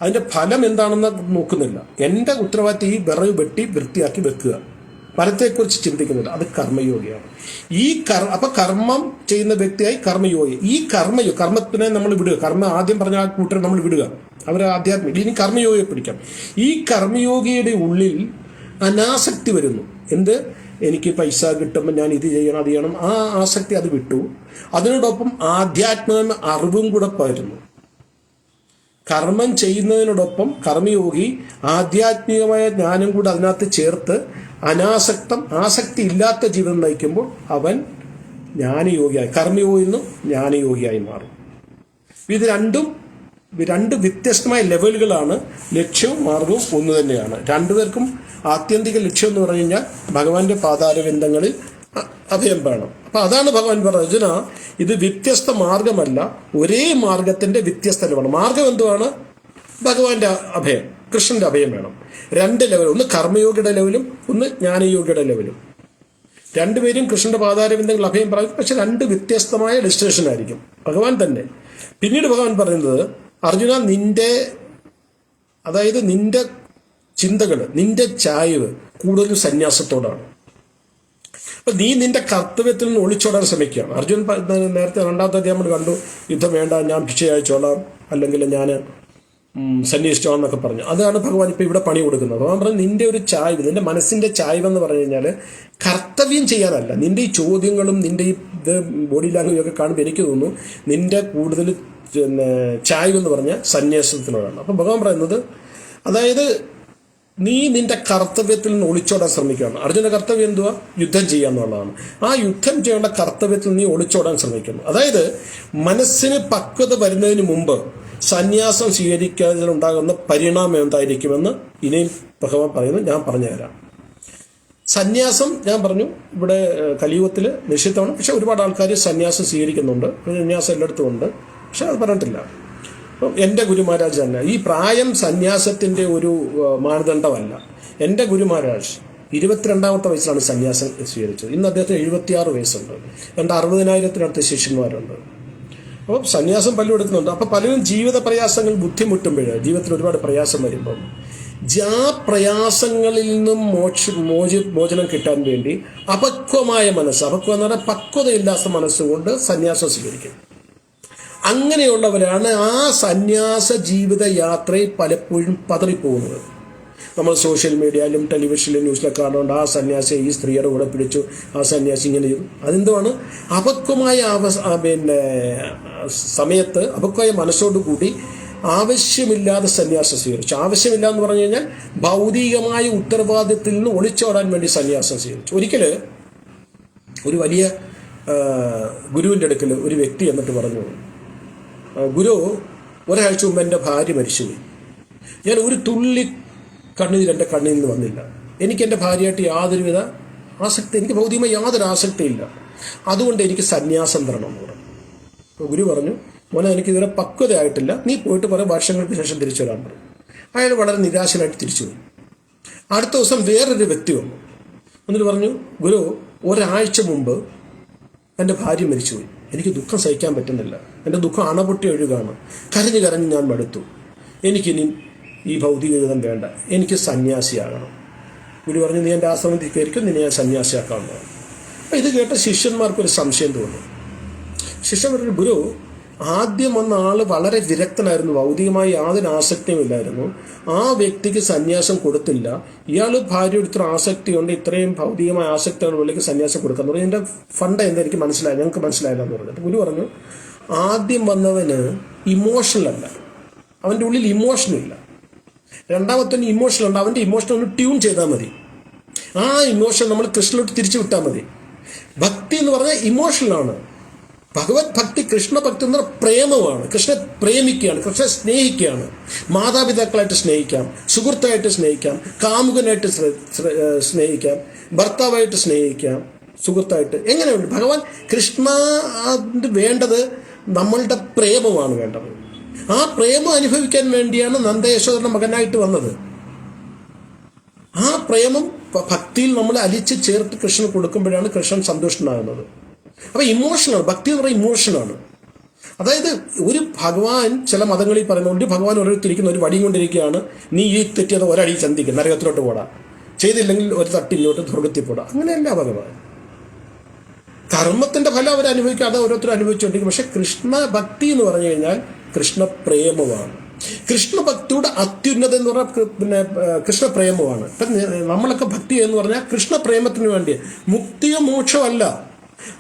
അതിന്റെ ഫലം എന്താണെന്ന് നോക്കുന്നില്ല. എന്റെ ഉത്തരവാദിത്തം ഈ വിറക് വെട്ടി വൃത്തിയാക്കി വെക്കുക, ഫലത്തെക്കുറിച്ച് ചിന്തിക്കുന്നില്ല. അത് കർമ്മയോഗിയാണ്. അപ്പൊ കർമ്മം ചെയ്യുന്ന വ്യക്തിയായി കർമ്മയോഗി. ഈ കർമ്മത്തിനെ നമ്മൾ വിടുക. ആദ്യം പറഞ്ഞ ആ കൂട്ടരെ നമ്മൾ വിടുക, അവർ ആധ്യാത്മിക. ഇനി കർമ്മയോഗിയെ പിടിക്കാം. ഈ കർമ്മയോഗിയുടെ ഉള്ളിൽ അനാസക്തി വരുന്നു. എന്ത്? എനിക്ക് പൈസ കിട്ടുമ്പോൾ ഞാൻ ഇത് ചെയ്യണം, അത് ചെയ്യണം. ആ ആസക്തി അത് വിട്ടു. അതിനോടൊപ്പം ആധ്യാത്മിക അറിവും കൂടെ പകരുന്നു. കർമ്മം ചെയ്യുന്നതിനോടൊപ്പം കർമ്മയോഗി ആധ്യാത്മികമായ ജ്ഞാനം കൂടെ അതിനകത്ത് ചേർത്ത് ആസക്തി ഇല്ലാത്ത ജീവിതം നയിക്കുമ്പോൾ അവൻ ജ്ഞാനയോഗിയായി, കർമ്മയോഗിയിൽ നിന്നും ജ്ഞാനയോഗിയായി മാറും. ഇത് 2 വ്യത്യസ്തമായ ലെവലുകളാണ്. ലക്ഷ്യവും മാർഗവും ഒന്ന് തന്നെയാണ്. 2 പേർക്കും ആത്യന്തിക ലക്ഷ്യം എന്ന് പറഞ്ഞു കഴിഞ്ഞാൽ ഭഗവാന്റെ പാതാരവിന്ദങ്ങളിൽ അഭയം വേണം. അപ്പൊ അതാണ് ഭഗവാൻ പറഞ്ഞത്, അർജുന ഇത് വ്യത്യസ്ത മാർഗമല്ല, ഒരേ മാർഗത്തിന്റെ വ്യത്യസ്ത ലെവലാണ്. മാർഗം എന്തുവാണ്? ഭഗവാന്റെ അഭയം, കൃഷ്ണന്റെ അഭയം വേണം. 2 ലെവൽ, ഒന്ന് കർമ്മയോഗിയുടെ ലെവലും ഒന്ന് ജ്ഞാനയോഗിയുടെ ലെവലും. 2 പേരും കൃഷ്ണന്റെ പാതാരവിന്ദങ്ങളിൽ അഭയം പ്രാപിക്കും. പക്ഷെ 2 വ്യത്യസ്തമായ ഡെസ്റ്റിനേഷൻ ആയിരിക്കും. ഭഗവാൻ തന്നെ പിന്നീട് ഭഗവാൻ പറയുന്നത്, അർജുന നിന്റെ ചിന്തകൾ, നിന്റെ ചായ്വ് കൂടുതലും സന്യാസത്തോടാണ്. അപ്പൊ നീ നിന്റെ കർത്തവ്യത്തിൽ നിന്ന് ഒളിച്ചോടാൻ ശ്രമിക്കുകയാണ്. അർജുൻ നേരത്തെ 2ാമത്തെ അധ്യായം നമ്മൾ കണ്ടു, യുദ്ധം വേണ്ട, ഞാൻ ഭിക്ഷ അയച്ചോളാം, അല്ലെങ്കിൽ ഞാൻ സന്യസിച്ചോളാം എന്നൊക്കെ പറഞ്ഞു. അതാണ് ഭഗവാൻ ഇപ്പൊ ഇവിടെ പണി കൊടുക്കുന്നത്. ഭഗവാൻ പറഞ്ഞു നിന്റെ ഒരു ചായ്വ്, നിന്റെ മനസ്സിന്റെ ചായ്വ് എന്ന് പറഞ്ഞു കഴിഞ്ഞാൽ കർത്തവ്യം ചെയ്യാനല്ല. നിന്റെ ഈ ചോദ്യങ്ങളും നിന്റെ ഈ ബോഡി ലാംഗ്വേജ് ഒക്കെ കാണുമ്പോൾ എനിക്ക് തോന്നുന്നു നിന്റെ കൂടുതൽ ചായ്വ് എന്ന് പറഞ്ഞാൽ സന്യാസത്തിനോടാണ്. അപ്പൊ ഭഗവാൻ പറയുന്നത്, അതായത് നീ നിന്റെ കർത്തവ്യത്തിൽ നിന്ന് ഒളിച്ചോടാൻ ശ്രമിക്കുകയാണ്. അർജുന കർത്തവ്യം എന്തുവാ? യുദ്ധം ചെയ്യുക എന്നുള്ളതാണ്. ആ യുദ്ധം ചെയ്യേണ്ട കർത്തവ്യത്തിൽ നീ ഒളിച്ചോടാൻ ശ്രമിക്കുന്നു. അതായത് മനസ്സിന് പക്വത വരുന്നതിന് മുമ്പ് സന്യാസം സ്വീകരിക്കുന്നതിലുണ്ടാകുന്ന പരിണാമം എന്തായിരിക്കുമെന്ന് ഇനിയും ഭഗവാൻ പറയുന്നു. ഞാൻ പറഞ്ഞുതരാം. സന്യാസം ഞാൻ പറഞ്ഞു ഇവിടെ കലിയുഗത്തിൽ നിഷിദ്ധമാണ്. പക്ഷെ ഒരുപാട് ആൾക്കാർ സന്യാസം സ്വീകരിക്കുന്നുണ്ട്. സന്യാസം എല്ലായിടത്തും ഉണ്ട്. പക്ഷെ അത് പറഞ്ഞിട്ടില്ല. അപ്പം എൻ്റെ ഗുരു മഹാരാജ് തന്നെ, ഈ പ്രായം സന്യാസത്തിൻ്റെ ഒരു മാനദണ്ഡമല്ല. എൻ്റെ ഗുരു മഹാരാജ് 22ാമത്തെ വയസ്സിലാണ് സന്യാസം സ്വീകരിച്ചത്. ഇന്ന് അദ്ദേഹത്തിന് 76 വയസ്സുണ്ട്. 60,000-ത്തിനടുത്ത് ശിഷ്യന്മാരുണ്ട്. അപ്പം സന്യാസം പലരും എടുക്കുന്നുണ്ട്. അപ്പം പലരും ജീവിത പ്രയാസങ്ങൾ ബുദ്ധിമുട്ടുമ്പോൾ, ജീവിതത്തിൽ ഒരുപാട് പ്രയാസം വരുമ്പം ആ പ്രയാസങ്ങളിൽ നിന്നും മോചനം കിട്ടാൻ വേണ്ടി അപക്വമായ മനസ്സ്, അപക്വം എന്ന് പറഞ്ഞാൽ പക്വതയില്ലാത്ത മനസ്സുകൊണ്ട് സന്യാസം സ്വീകരിക്കും. അങ്ങനെയുള്ളവരാണ് ആ സന്യാസ ജീവിത യാത്രയിൽ പലപ്പോഴും പതറിപ്പോകുന്നത്. നമ്മൾ സോഷ്യൽ മീഡിയയിലും ടെലിവിഷനിലും ന്യൂസിലൊക്കെ കാണുന്നുണ്ട്, ആ സന്യാസി ഈ സ്ത്രീയുടെ കൂടെ പിടിച്ചു, ആ സന്യാസി ഇങ്ങനെ ചെയ്തു. അതെന്തുവാണ്? അപക്വമായ സമയത്ത് അപക്വമായ മനസ്സോടുകൂടി ആവശ്യമില്ലാതെ സന്യാസം സ്വീകരിച്ചു. ആവശ്യമില്ല എന്ന് പറഞ്ഞു കഴിഞ്ഞാൽ ഭൗതികമായ ഉത്തരവാദിത്തത്തിൽ നിന്ന് ഒളിച്ചോടാൻ വേണ്ടി സന്യാസം സ്വീകരിച്ചു. ഒരിക്കൽ ഒരു വലിയ ഗുരുവിൻ്റെ അടുക്കൽ ഒരു വ്യക്തി എന്നിട്ട് പറഞ്ഞു, ഗുരു, ഒരാഴ്ച മുമ്പ് എൻ്റെ ഭാര്യ മരിച്ചുപോയി. ഞാൻ ഒരു തുള്ളി കണ്ണീർ എൻ്റെ കണ്ണിൽ നിന്ന് വന്നില്ല. എനിക്ക് എൻ്റെ ഭാര്യയായിട്ട് യാതൊരുവിധ ആസക്തി, എനിക്ക് ഭൗതികമായി യാതൊരു ആസക്തിയില്ല. അതുകൊണ്ട് എനിക്ക് സന്യാസം തരണം എന്ന് പറഞ്ഞു. ഗുരു പറഞ്ഞു, മോനെ എനിക്കിതുവരെ പക്വതയായിട്ടില്ല, നീ പോയിട്ട് കുറേ വർഷങ്ങൾക്ക് ശേഷം തിരിച്ചു വരാൻ പറഞ്ഞു. അയാൾ വളരെ നിരാശനായിട്ട് തിരിച്ചു പോയി. അടുത്ത ദിവസം വേറൊരു വ്യക്തി വന്നു. എന്നിട്ട് പറഞ്ഞു, ഗുരു, ഒരാഴ്ച മുമ്പ് എൻ്റെ ഭാര്യ മരിച്ചുപോയി. എനിക്ക് ദുഃഖം സഹിക്കാൻ പറ്റുന്നില്ല. എൻ്റെ ദുഃഖം അണപൊട്ടി ഒഴുകാണ്. കരഞ്ഞ് കരഞ്ഞ് ഞാൻ മടുത്തു. എനിക്കിനി ഈ ഭൗതിക ജീവിതം വേണ്ട, എനിക്ക് സന്യാസിയാകണം. ഗുരു പറഞ്ഞു, നീ എൻ്റെ ആശ്രമത്തിൽ കയറിക്കും, നിന്നെ ഞാൻ സന്യാസിയാക്കാമെന്ന് പറഞ്ഞു. അപ്പം ഇത് കേട്ട ശിഷ്യന്മാർക്കൊരു സംശയം തോന്നി. ശിഷ്യൻ പറഞ്ഞു, ഗുരു, ആദ്യം വന്ന ആൾ വളരെ വിരക്തനായിരുന്നു, ഭൗതികമായി യാതൊരു ആസക്തിയും ഇല്ലായിരുന്നു. ആ വ്യക്തിക്ക് സന്യാസം കൊടുത്തില്ല. ഇയാൾ ഭാര്യയോട് ഇത്ര ആസക്തിയുണ്ട്, ഇത്രയും ഭൗതികമായ ആസക്തിയുള്ളവർക്ക് സന്യാസം കൊടുക്കാന്ന് പറഞ്ഞു. എൻ്റെ ഫണ്ട് എന്താ എനിക്ക് മനസ്സിലായി, ഞങ്ങൾക്ക് മനസ്സിലായില്ല എന്ന് പറഞ്ഞിട്ട് ഗുരു പറഞ്ഞു, ആദ്യം വന്നവന് ഇമോഷണൽ അല്ല, അവൻ്റെ ഉള്ളിൽ ഇമോഷനില്ല. രണ്ടാമത്തവന് ഇമോഷണൽ ഉണ്ട്, അവൻ്റെ ഇമോഷൻ ഒന്ന് ട്യൂൺ ചെയ്താൽ മതി. ആ ഇമോഷൻ നമ്മൾ കൃഷ്ണനിലോട്ട് തിരിച്ചു വിട്ടാൽ മതി. ഭക്തി എന്ന് പറഞ്ഞാൽ ഇമോഷണലാണ്. ഭഗവത് ഭക്തി, കൃഷ്ണഭക്തി എന്ന് പറഞ്ഞാൽ പ്രേമമാണ്. കൃഷ്ണനെ പ്രേമിക്കുകയാണ്, കൃഷ്ണനെ സ്നേഹിക്കുകയാണ്. മാതാപിതാക്കളായിട്ട് സ്നേഹിക്കാം, സുഹൃത്തായിട്ട് സ്നേഹിക്കാം, കാമുകനായിട്ട് സ്നേഹിക്കാം, ഭർത്താവായിട്ട് സ്നേഹിക്കാം, സുഹൃത്തായിട്ട്. എങ്ങനെയുണ്ട് ഭഗവാൻ കൃഷ്ണ വേണ്ടത്? നമ്മളുടെ പ്രേമമാണ് വേണ്ടത്. ആ പ്രേമം അനുഭവിക്കാൻ വേണ്ടിയാണ് നന്ദയശോദരുടെ മകനായിട്ട് വന്നത്. ആ പ്രേമം ഭക്തിയിൽ നമ്മൾ അലിച്ച് ചേർത്ത് കൃഷ്ണന് കൊടുക്കുമ്പോഴാണ് കൃഷ്ണൻ സന്തുഷ്ടനാകുന്നത്. അപ്പൊ ഇമോഷനാണ് ഭക്തി എന്ന് പറയുന്നത്, ഇമോഷനാണ്. അതായത് ഒരു ഭഗവാൻ, ചില മതങ്ങളിൽ പറയുന്ന ഒരു ഭഗവാൻ ഓരോരുത്തിരിക്കുന്ന ഒരു വടിയും കൊണ്ടിരിക്കുകയാണ്, നീ ഈ തെറ്റിയത് ഒരടി ചന്തിക്കും, നരകത്തിലോട്ട് പോടാ, ചെയ്തില്ലെങ്കിൽ ഒരു തട്ടിങ്ങോട്ട് സ്വർഗത്തിൽ പോടാ. അങ്ങനെയല്ല ഭഗവാൻ. കർമ്മത്തിന്റെ ഫലം അവർ അനുഭവിക്കാതെ ഓരോരുത്തരും അനുഭവിച്ചുകൊണ്ടിരിക്കും. പക്ഷെ കൃഷ്ണ ഭക്തി എന്ന് പറഞ്ഞു കഴിഞ്ഞാൽ കൃഷ്ണ പ്രേമമാണ്. കൃഷ്ണഭക്തിയുടെ അത്യുന്നത എന്ന് പറഞ്ഞാൽ പിന്നെ കൃഷ്ണപ്രേമമാണ്. ഇപ്പം നമ്മളൊക്കെ ഭക്തി എന്ന് പറഞ്ഞാൽ കൃഷ്ണപ്രേമത്തിന് വേണ്ടി. മുക്തിയോ മോക്ഷമോ അല്ല.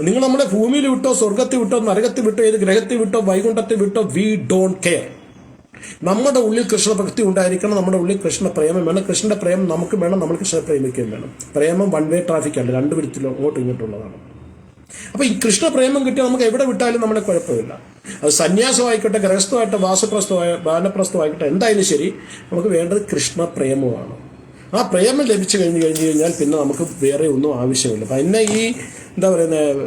നിങ്ങൾ നമ്മളെ ഭൂമിയിൽ വിട്ടോ, സ്വർഗത്തിൽ വിട്ടോ, നരകത്തിൽ വിട്ടോ, ഏത് ഗ്രഹത്തിൽ വിട്ടോ, വൈകുണ്ഠത്തിൽ വിട്ടോ, വി ഡോണ്ട് കെയർ. നമ്മുടെ ഉള്ളിൽ കൃഷ്ണഭക്തി ഉണ്ടായിരിക്കണം, നമ്മുടെ ഉള്ളിൽ കൃഷ്ണപ്രേമം വേണം. കൃഷ്ണന്റെ പ്രേമം നമുക്ക് വേണം, നമ്മൾ കൃഷ്ണനെ പ്രേമിക്കുകയും വേണം. പ്രേമം വൺ വേ ട്രാഫിക് അല്ല, രണ്ടു വിധത്തിലും അങ്ങോട്ടും ഇങ്ങോട്ടുള്ളതാണ്. അപ്പൊ ഈ കൃഷ്ണപ്രേമം കിട്ടിയാൽ നമുക്ക് എവിടെ വിട്ടാലും നമ്മളെ കുഴപ്പമില്ല. അത് സന്യാസമായിക്കോട്ടെ, ഗൃഹസ്ഥമായിട്ട്, വാനപ്രസ്ഥമായിക്കോട്ടെ, എന്തായാലും ശരി, നമുക്ക് വേണ്ടത് കൃഷ്ണപ്രേമമാണ്. ആ പ്രേമം ലഭിച്ചു കഴിഞ്ഞാൽ പിന്നെ നമുക്ക് വേറെ ഒന്നും ആവശ്യമില്ല. പിന്നെ ഈ എന്താ പറയുന്നത്,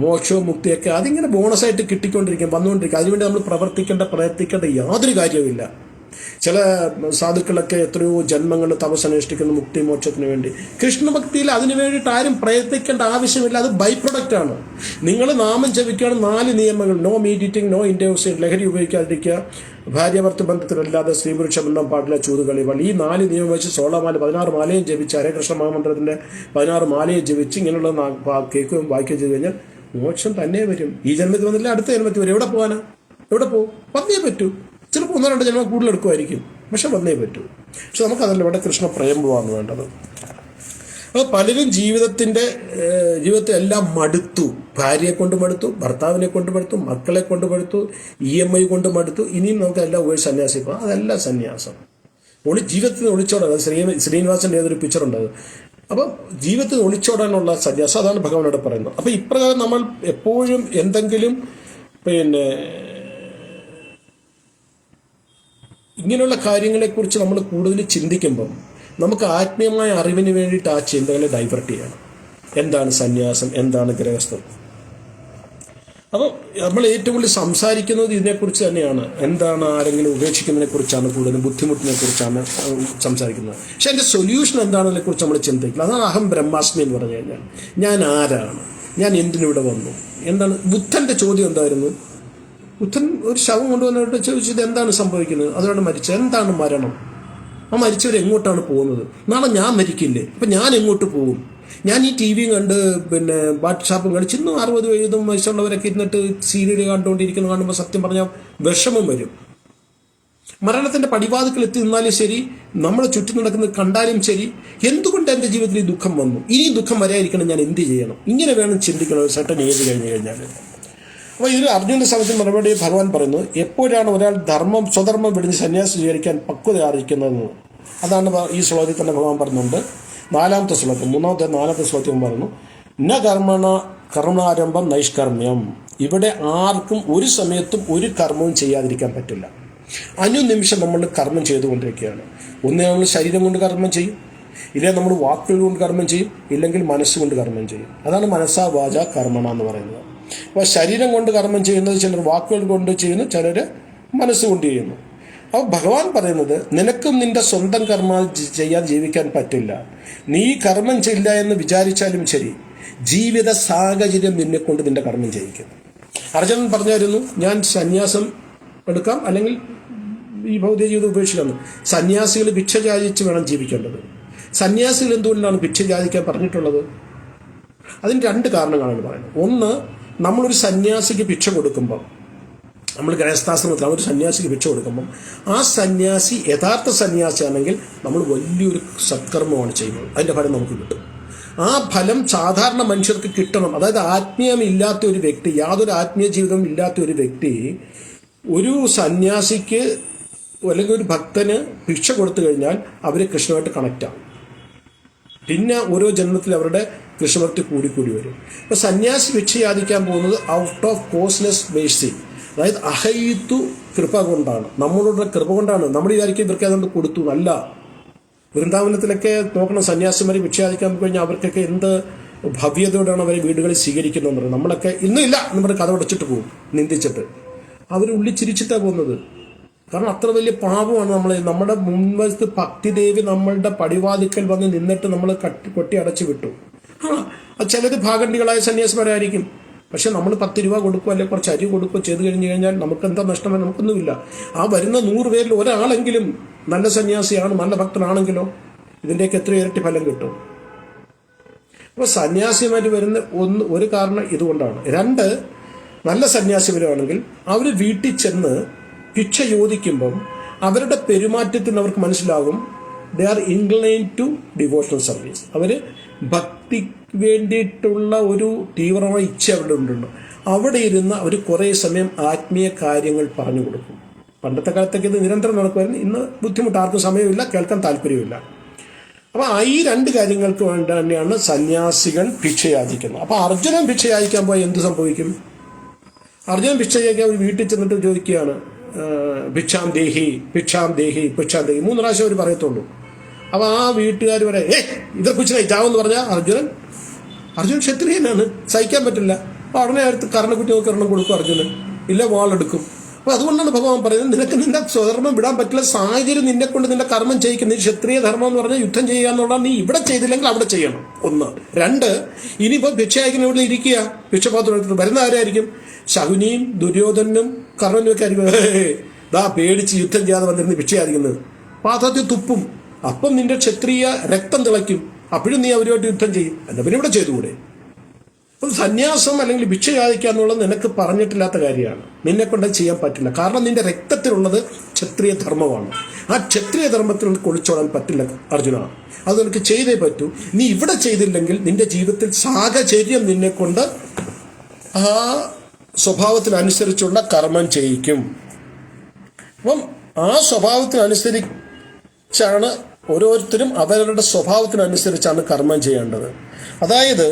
മോക്ഷവും മുക്തിയൊക്കെ അതിങ്ങനെ ബോണസായിട്ട് കിട്ടിക്കൊണ്ടിരിക്കും, വന്നുകൊണ്ടിരിക്കും. അതിനുവേണ്ടി നമ്മൾ പ്രവർത്തിക്കേണ്ട യാതൊരു കാര്യവുമില്ല. ചില സാധുക്കളൊക്കെ എത്രയോ ജന്മങ്ങൾ തപസ്സനുഷ്ഠിക്കുന്ന മുക്തി മോക്ഷത്തിന് വേണ്ടി. കൃഷ്ണഭക്തിയിൽ അതിനു വേണ്ടിയിട്ട് ആരും പ്രയത്നിക്കേണ്ട ആവശ്യമില്ല. അത് ബൈ പ്രൊഡക്റ്റാണ്. നിങ്ങൾ നാമം ജപിക്കുകയാണ് 4 നിയമങ്ങൾ: നോ മീറ്റ് ഈറ്റിംഗ്, നോ ഇൻറ്റോക്സിക്കേഷൻ, ലഹരി ഉപയോഗിക്കാതിരിക്കുക, ഭാര്യാഭർത്തൃ ബന്ധത്തിലല്ലാതെ സ്ത്രീ പുരുഷ ബന്ധം പാടില്ല, ചൂതുകളി. ഈ 4 നിയമം വെച്ച് 16 മാല 16 മാലയും ജപിച്ച് ഹരേ കൃഷ്ണ മഹാമന്ത്രത്തിന്റെ 16 മാലയും ജപിച്ച് ഇങ്ങനെയുള്ള കേൾക്കുകയും വായിക്കുകയും ചെയ്ത് കഴിഞ്ഞാൽ മോക്ഷം തന്നെ വരും. ഈ ജന്മത്തിൽ വന്നില്ല, അടുത്ത ജന്മത്തിൽ വരും. എവിടെ പോകാനാ? എവിടെ പോകും? വന്നേ പറ്റൂ. ചിലപ്പോൾ 1-2 ജന്മം കൂടുതൽ എടുക്കുമായിരിക്കും, പക്ഷെ വന്നേ പറ്റൂ. പക്ഷെ നമുക്കതല്ല, ഇവിടെ കൃഷ്ണ പ്രേമമാണ് വേണ്ടത്. അപ്പോൾ പലരും ജീവിതത്തെ എല്ലാം മടുത്തു. ഭാര്യയെ കൊണ്ട് മടുത്തു, ഭർത്താവിനെ കൊണ്ട് മടുത്തു, മക്കളെ കൊണ്ട് മടുത്തു, EMI കൊണ്ട് മടുത്തു. ഇനിയും നമുക്ക് എല്ലാം ഒരു സന്യാസി പോകാം. അതല്ല സന്യാസം. ജീവിതത്തിൽ ഒളിച്ചോടാൻ, ശ്രീനിവാസന്റെ ഏതൊരു പിക്ചറുണ്ട്. അപ്പം ജീവിതത്തിൽ ഒളിച്ചോടാനുള്ള സന്യാസം, അതാണ് ഭഗവാനോട് പറയുന്നത്. അപ്പം ഇപ്രകാരം നമ്മൾ എപ്പോഴും എന്തെങ്കിലും ഇങ്ങനെയുള്ള കാര്യങ്ങളെക്കുറിച്ച് നമ്മൾ കൂടുതൽ ചിന്തിക്കുമ്പം നമുക്ക് ആത്മീയമായ അറിവിന് വേണ്ടിയിട്ട് ആ ചിന്തകളെ ഡൈവേർട്ട് ചെയ്യണം. എന്താണ് സന്യാസം, എന്താണ് ഗൃഹസ്ഥം? അപ്പോൾ നമ്മൾ ഏറ്റവും കൂടുതൽ സംസാരിക്കുന്നത് ഇതിനെക്കുറിച്ച് തന്നെയാണ്. എന്താണ് ആരെങ്കിലും ഉപേക്ഷിക്കുന്നതിനെ കുറിച്ചാണ്, കൂടുതലും ബുദ്ധിമുട്ടിനെ കുറിച്ചാണ് സംസാരിക്കുന്നത്. പക്ഷെ അതിൻ്റെ സൊല്യൂഷൻ എന്താണെന്നതിനെ കുറിച്ച് നമ്മൾ ചിന്തിക്കില്ല. അതാണ് അഹം ബ്രഹ്മാസ്മി എന്ന് പറഞ്ഞു കഴിഞ്ഞാൽ, ഞാൻ ആരാണ്, ഞാൻ എന്തിനിവിടെ വന്നു, എന്താണ്. ബുദ്ധന്റെ ചോദ്യം എന്തായിരുന്നു? ബുദ്ധൻ ഒരു ശവം കൊണ്ടുവന്നിട്ട് ചോദിച്ചത് എന്താണ് സംഭവിക്കുന്നത്, അതോടെ മരിച്ചത്, എന്താണ് മരണം, ആ മരിച്ചവർ എങ്ങോട്ടാണ് പോകുന്നത്, നാളെ ഞാൻ മരിക്കില്ലേ, അപ്പം ഞാൻ എങ്ങോട്ട് പോകും? ഞാൻ ഈ TV കണ്ട് വാട്സാപ്പും കളിച്ച് ഇന്നും 60-70 വയസ്സുള്ളവരൊക്കെ ഇരുന്നിട്ട് സീരിയൽ കണ്ടുകൊണ്ടിരിക്കുന്നത് കാണുമ്പോൾ സത്യം പറഞ്ഞാൽ വിഷമം വരും. മരണത്തിന്റെ പടിവാതിക്കൽ എത്തി നിന്നാലും ശരി, നമ്മളെ ചുറ്റും നടക്കുന്നത് കണ്ടാലും ശരി, എന്തുകൊണ്ട് എൻ്റെ ജീവിതത്തിൽ ഈ ദുഃഖം വന്നു, ഇനിയും ദുഃഖം വരാതിരിക്കണം, ഞാൻ എന്ത് ചെയ്യണം? ഇങ്ങനെ വേണം ചിന്തിക്കണം ഒരു സർട്ടൻ ഏജ് കഴിഞ്ഞ് കഴിഞ്ഞാൽ. അപ്പോൾ ഇതിൽ അർജുനന്റെ സമയത്ത് മറുപടി ഭഗവാൻ പറയുന്നു, എപ്പോഴാണ് ഒരാൾ സ്വധർമ്മം വെടിഞ്ഞ് സന്യാസം സ്വീകരിക്കാൻ പക്വത ആർജിക്കുന്നതെന്ന്. അതാണ് ഈ ശ്ലോകത്തിൽ തന്നെ ഭഗവാൻ പറഞ്ഞുണ്ട്. 4-ാമത്തെ ശ്ലോകം, 4-ാമത്തെ ശ്ലോകത്തിൽ പറഞ്ഞു, ന കർമ്മണാരംഭം നൈഷ്കർമ്മ്യം. ഇവിടെ ആർക്കും ഒരു സമയത്തും ഒരു കർമ്മവും ചെയ്യാതിരിക്കാൻ പറ്റില്ല. അനുനിമിഷം നമ്മൾ കർമ്മം ചെയ്തുകൊണ്ടിരിക്കുകയാണ്. ഒന്നേ നമ്മൾ ശരീരം കൊണ്ട് കർമ്മം ചെയ്യും, ഇല്ലേ നമ്മൾ വാക്കുകൾ കൊണ്ട് കർമ്മം ചെയ്യും, ഇല്ലെങ്കിൽ മനസ്സുകൊണ്ട് കർമ്മം ചെയ്യും. അതാണ് മനസ്സാ വാച കർമ്മണ എന്ന് പറയുന്നത്. അപ്പോൾ ശരീരം കൊണ്ട് കർമ്മം ചെയ്യുന്നത് ചിലർ വാക്കുകൾ കൊണ്ട് ചെയ്യുന്നു, ചിലർ മനസ്സുകൊണ്ട് ചെയ്യുന്നു. അപ്പോൾ ഭഗവാൻ പറയുന്നത്, നിനക്കും നിന്റെ സ്വന്തം കർമ്മം ചെയ്യാതെ ജീവിക്കാൻ പറ്റില്ല. നീ കർമ്മം ചെയ്യില്ല എന്ന് വിചാരിച്ചാലും ശരി, ജീവിത സാഹചര്യം നിന്നെ കൊണ്ട് നിന്റെ കർമ്മം ചെയ്യിക്കും. അർജുനൻ പറഞ്ഞായിരുന്നു, ഞാൻ സന്യാസം എടുക്കാം, അല്ലെങ്കിൽ ഈ ഭൗതിക ജീവിതം ഉപേക്ഷിക്കാമെന്ന്. സന്യാസികൾ ഭിക്ഷ യാചിച്ച് വേണം ജീവിക്കേണ്ടത്. സന്യാസികൾ എന്തുകൊണ്ടാണ് ഭിക്ഷ യാചിക്കാൻ പറഞ്ഞിട്ടുള്ളത്? അതിന് 2 കാരണങ്ങളാണ് പറയുന്നത്. ഒന്ന്, നമ്മളൊരു സന്യാസിക്ക് ഭിക്ഷ കൊടുക്കുമ്പം, നമ്മൾ ഗൃഹസ്ഥാശ്രമത്തിൽ ഒരു സന്യാസിക്ക് ഭിക്ഷ കൊടുക്കുമ്പം, ആ സന്യാസി യഥാർത്ഥ സന്യാസിയാണെങ്കിൽ നമ്മൾ വലിയൊരു സത്കർമ്മമാണ് ചെയ്യുന്നത്, അതിൻ്റെ ഫലം നമുക്ക് കിട്ടും. ആ ഫലം സാധാരണ മനുഷ്യർക്ക് കിട്ടണം. അതായത് ആത്മീയമില്ലാത്ത ഒരു വ്യക്തി, യാതൊരു ആത്മീയ ജീവിതവും ഇല്ലാത്ത ഒരു വ്യക്തി ഒരു സന്യാസിക്ക് അല്ലെങ്കിൽ ഒരു ഭക്തന് ഭിക്ഷ കൊടുത്തു കഴിഞ്ഞാൽ അവർ കൃഷ്ണമായിട്ട് കണക്റ്റാവും. പിന്നെ ഓരോ ജന്മത്തിൽ അവരുടെ കൃഷ്ണഭക്തി കൂടിക്കൂടി വരും. അപ്പോൾ സന്യാസി ഭിക്ഷ യാചിക്കാൻ പോകുന്നത് ഔട്ട് ഓഫ് കോസ്റ്ലെസ് ബേസിക്, അതായത് അഹൈത്തു കൃപ കൊണ്ടാണ്, നമ്മളോട് കൃപ കൊണ്ടാണ്. നമ്മൾ വിചാരിക്കും ഇവർക്ക് അതുകൊണ്ട് കൊടുത്തു, അല്ല. വൃന്ദാവനത്തിലൊക്കെ നോക്കണം, സന്യാസിമാരെ ഭിക്ഷ യാചിക്കാൻ പോയി കഴിഞ്ഞാൽ അവർക്കൊക്കെ എന്ത് ഭവ്യതയോടാണ് അവരെ വീടുകളിൽ സ്വീകരിക്കുന്നതെന്ന് പറയുന്നത്. നമ്മളൊക്കെ ഇന്നും ഇല്ല നമ്മുടെ കഥ അടച്ചിട്ട് പോകും, നിന്ദിച്ചിട്ട്. അവർ ഉള്ളിൽ ചിരിച്ചിട്ടാണ് പോകുന്നത്. കാരണം അത്ര വലിയ പാപമാണ് നമ്മുടെ മുൻവശത്ത് ഭക്തിദേവി നമ്മളുടെ പടിവാതിക്കൽ വന്ന് നിന്നിട്ട് നമ്മൾ കൊട്ടി അടച്ചു വിട്ടു. ചിലത് ഭാഗണ്ഡികളായ സന്യാസിമാരായിരിക്കും. പക്ഷെ നമ്മൾ 10 രൂപ കൊടുക്കുക, അല്ലെങ്കിൽ കുറച്ച് അരി കൊടുക്കുക ചെയ്ത് കഴിഞ്ഞ് കഴിഞ്ഞാൽ നമുക്ക് എന്താ നഷ്ടം? നമുക്കൊന്നുമില്ല. ആ വരുന്ന 100 പേരിൽ ഒരാളെങ്കിലും നല്ല സന്യാസിയാണ്, നല്ല ഭക്തനാണെങ്കിലോ ഇതിൻ്റെയൊക്കെ എത്ര ഇരട്ടി ഫലം കിട്ടും. അപ്പോൾ സന്യാസിമാർ വരുന്ന ഒരു കാരണം ഇതുകൊണ്ടാണ്. 2, നല്ല സന്യാസി വരുവാണെങ്കിൽ അവർ വീട്ടിൽ ചെന്ന് ഭിക്ഷ ചോദിക്കുമ്പം അവരുടെ പെരുമാറ്റത്തിൽ നിന്ന് അവർക്ക് മനസ്സിലാകും they are incline to devotional service. അവർ ഭക്തിക്ക് വേണ്ടിയിട്ടുള്ള ഒരു തീവ്രമായ ഇച്ഛ അവരുടെ ഉണ്ടുണ്ട്. അവിടെ ഇരുന്ന് അവർ കുറേ സമയം ആത്മീയ കാര്യങ്ങൾ പറഞ്ഞു കൊടുക്കും. പണ്ടത്തെ കാലത്തൊക്കെ ഇത് നിരന്തരം നടക്കുമായിരുന്നു. ഇന്ന് ബുദ്ധിമുട്ട്, ആർക്കും സമയമില്ല, കേൾക്കാൻ താല്പര്യമില്ല. അപ്പോൾ ഈ 2 കാര്യങ്ങൾക്ക് വേണ്ടി തന്നെയാണ് സന്യാസികൾ ഭിക്ഷ യാചിക്കുന്നത്. അപ്പോൾ അർജുനൻ ഭിക്ഷ യാചിക്കാൻ പോയാൽ എന്ത് സംഭവിക്കും? അർജുനൻ ഭിക്ഷ യാചിക്കാൻ ഒരു വീട്ടിൽ ചെന്നിട്ട് ചോദിക്കുകയാണ്, ഭിക്ഷാം ദേഹി ഭിക്ഷാം ദേഹി ഭിക്ഷാം ദേഹി 3 പ്രാവശ്യം അവർ പറയത്തുള്ളൂ. അപ്പോൾ ആ വീട്ടുകാർ വരെ ഇതർ കുച്ചിനായി ചാവെന്ന് പറഞ്ഞാൽ അർജുനൻ ക്ഷത്രിയനാണ്, സഹിക്കാൻ പറ്റില്ല. അപ്പോൾ ഉടനെ അടുത്ത് കർണക്കുറ്റി നോക്കി ഒരെണ്ണം കൊടുക്കും അർജുനൻ, ഇല്ല വാളെടുക്കും. അപ്പോൾ അതുകൊണ്ടാണ് ഭഗവാൻ പറയുന്നത്, നിനക്ക് നിന്റെ സ്വധർമ്മം വിടാൻ പറ്റില്ല, സാഹചര്യം നിന്നെ കൊണ്ട് നിന്റെ കർമ്മം ചെയ്യിക്കും. നീ ക്ഷത്രിയ ധർമ്മം എന്ന് പറഞ്ഞാൽ യുദ്ധം ചെയ്യുക എന്നുള്ളത് നീ ഇവിടെ ചെയ്തില്ലെങ്കിൽ അവിടെ ചെയ്യണം. 1. 2, ഇനിയിപ്പോൾ ഭിക്ഷ അയക്കുന്ന ഇവിടെ ഇരിക്കുക, ഭിക്ഷപാത്രം എടുത്തിട്ട് വരുന്ന ആരായിരിക്കും? ശകുനിയും ദുര്യോധനും കർണനും ഒക്കെ ആയിരിക്കും. ദാ പേടിച്ച് യുദ്ധം ചെയ്യാതെ വന്നിരുന്ന് ഭിക്ഷ അയക്കുന്നത്, പാത്രത്തിൽ തുപ്പും. അപ്പം നിന്റെ ക്ഷത്രിയ രക്തം തിളയ്ക്കും. അപ്പോഴും നീ അവരുമായിട്ട് യുദ്ധം ചെയ്യും. എന്താ പിന്നെ ഇവിടെ ചെയ്തുകൂടെ? അപ്പം സന്യാസം അല്ലെങ്കിൽ ഭിക്ഷ യാചിക്കുക എന്നുള്ളത് നിനക്ക് പറഞ്ഞിട്ടില്ലാത്ത കാര്യമാണ്. നിന്നെ കൊണ്ട് ചെയ്യാൻ പറ്റില്ല. കാരണം നിന്റെ രക്തത്തിലുള്ളത് ക്ഷത്രിയ ധർമ്മമാണ്. ആ ക്ഷത്രിയ ധർമ്മത്തിൽ കൊളിച്ചോടാൻ പറ്റില്ല അർജുന. അത് നിനക്ക് ചെയ്തേ പറ്റൂ. നീ ഇവിടെ ചെയ്തില്ലെങ്കിൽ നിന്റെ ജീവിതത്തിൽ സാഹചര്യം നിന്നെ കൊണ്ട് ആ സ്വഭാവത്തിനനുസരിച്ചുള്ള കർമ്മം ചെയ്യിക്കും. അപ്പം ആ സ്വഭാവത്തിനനുസരിച്ചാണ് ഓരോരുത്തരും അവരുടെ സ്വഭാവത്തിനനുസരിച്ചാണ് കർമ്മം ചെയ്യേണ്ടത്. അതായത്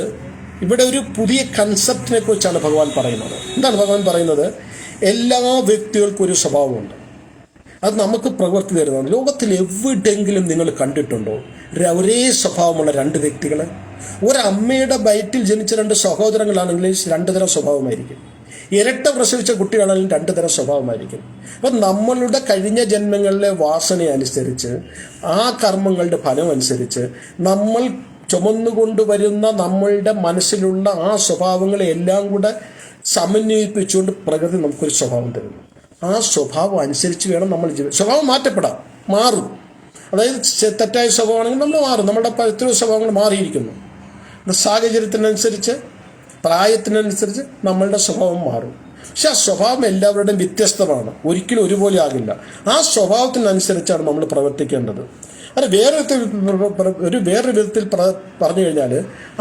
ഇവിടെ ഒരു പുതിയ കൺസെപ്റ്റിനെ കുറിച്ചാണ് ഭഗവാൻ പറയുന്നത്. എന്താണ് ഭഗവാൻ പറയുന്നത്? എല്ലാ വ്യക്തികൾക്കും ഒരു സ്വഭാവമുണ്ട്. അത് നമുക്ക് പ്രവൃത്തി തരുന്നതാണ്. ലോകത്തിൽ എവിടെയെങ്കിലും നിങ്ങൾ കണ്ടിട്ടുണ്ടോ ഒരേ സ്വഭാവമുള്ള 2 വ്യക്തികൾ? ഒരമ്മയുടെ വയറ്റിൽ ജനിച്ച 2 സഹോദരങ്ങളാണെങ്കിൽ 2 തരം സ്വഭാവമായിരിക്കും. ഇരട്ട പ്രസവിച്ച കുട്ടികളാണെങ്കിൽ 2 തരം സ്വഭാവമായിരിക്കും. അപ്പം നമ്മളുടെ കഴിഞ്ഞ ജന്മങ്ങളിലെ വാസന അനുസരിച്ച്, ആ കർമ്മങ്ങളുടെ ഫലം അനുസരിച്ച് നമ്മൾ ചുമന്നുകൊണ്ടുവരുന്ന നമ്മളുടെ മനസ്സിലുള്ള ആ സ്വഭാവങ്ങളെ എല്ലാം കൂടെ സമന്വയിപ്പിച്ചുകൊണ്ട് പ്രകൃതി നമുക്കൊരു സ്വഭാവം തരുന്നു. ആ സ്വഭാവം അനുസരിച്ച് വേണം നമ്മൾ സ്വഭാവം മാറും. അതായത് തെറ്റായ സ്വഭാവമാണെങ്കിൽ നമ്മൾ മാറും. നമ്മളുടെ പരത്തിലുള്ള സ്വഭാവങ്ങൾ മാറിയിരിക്കുന്നു. സാഹചര്യത്തിനനുസരിച്ച്, പ്രായത്തിനനുസരിച്ച് നമ്മളുടെ സ്വഭാവം മാറും. പക്ഷെ ആ സ്വഭാവം എല്ലാവരുടെയും വ്യത്യസ്തമാണ്, ഒരിക്കലും ഒരുപോലെ ആകില്ല. ആ സ്വഭാവത്തിനനുസരിച്ചാണ് നമ്മൾ പ്രവർത്തിക്കേണ്ടത്. അത് വേറൊരു വിധത്തിൽ പറഞ്ഞു കഴിഞ്ഞാൽ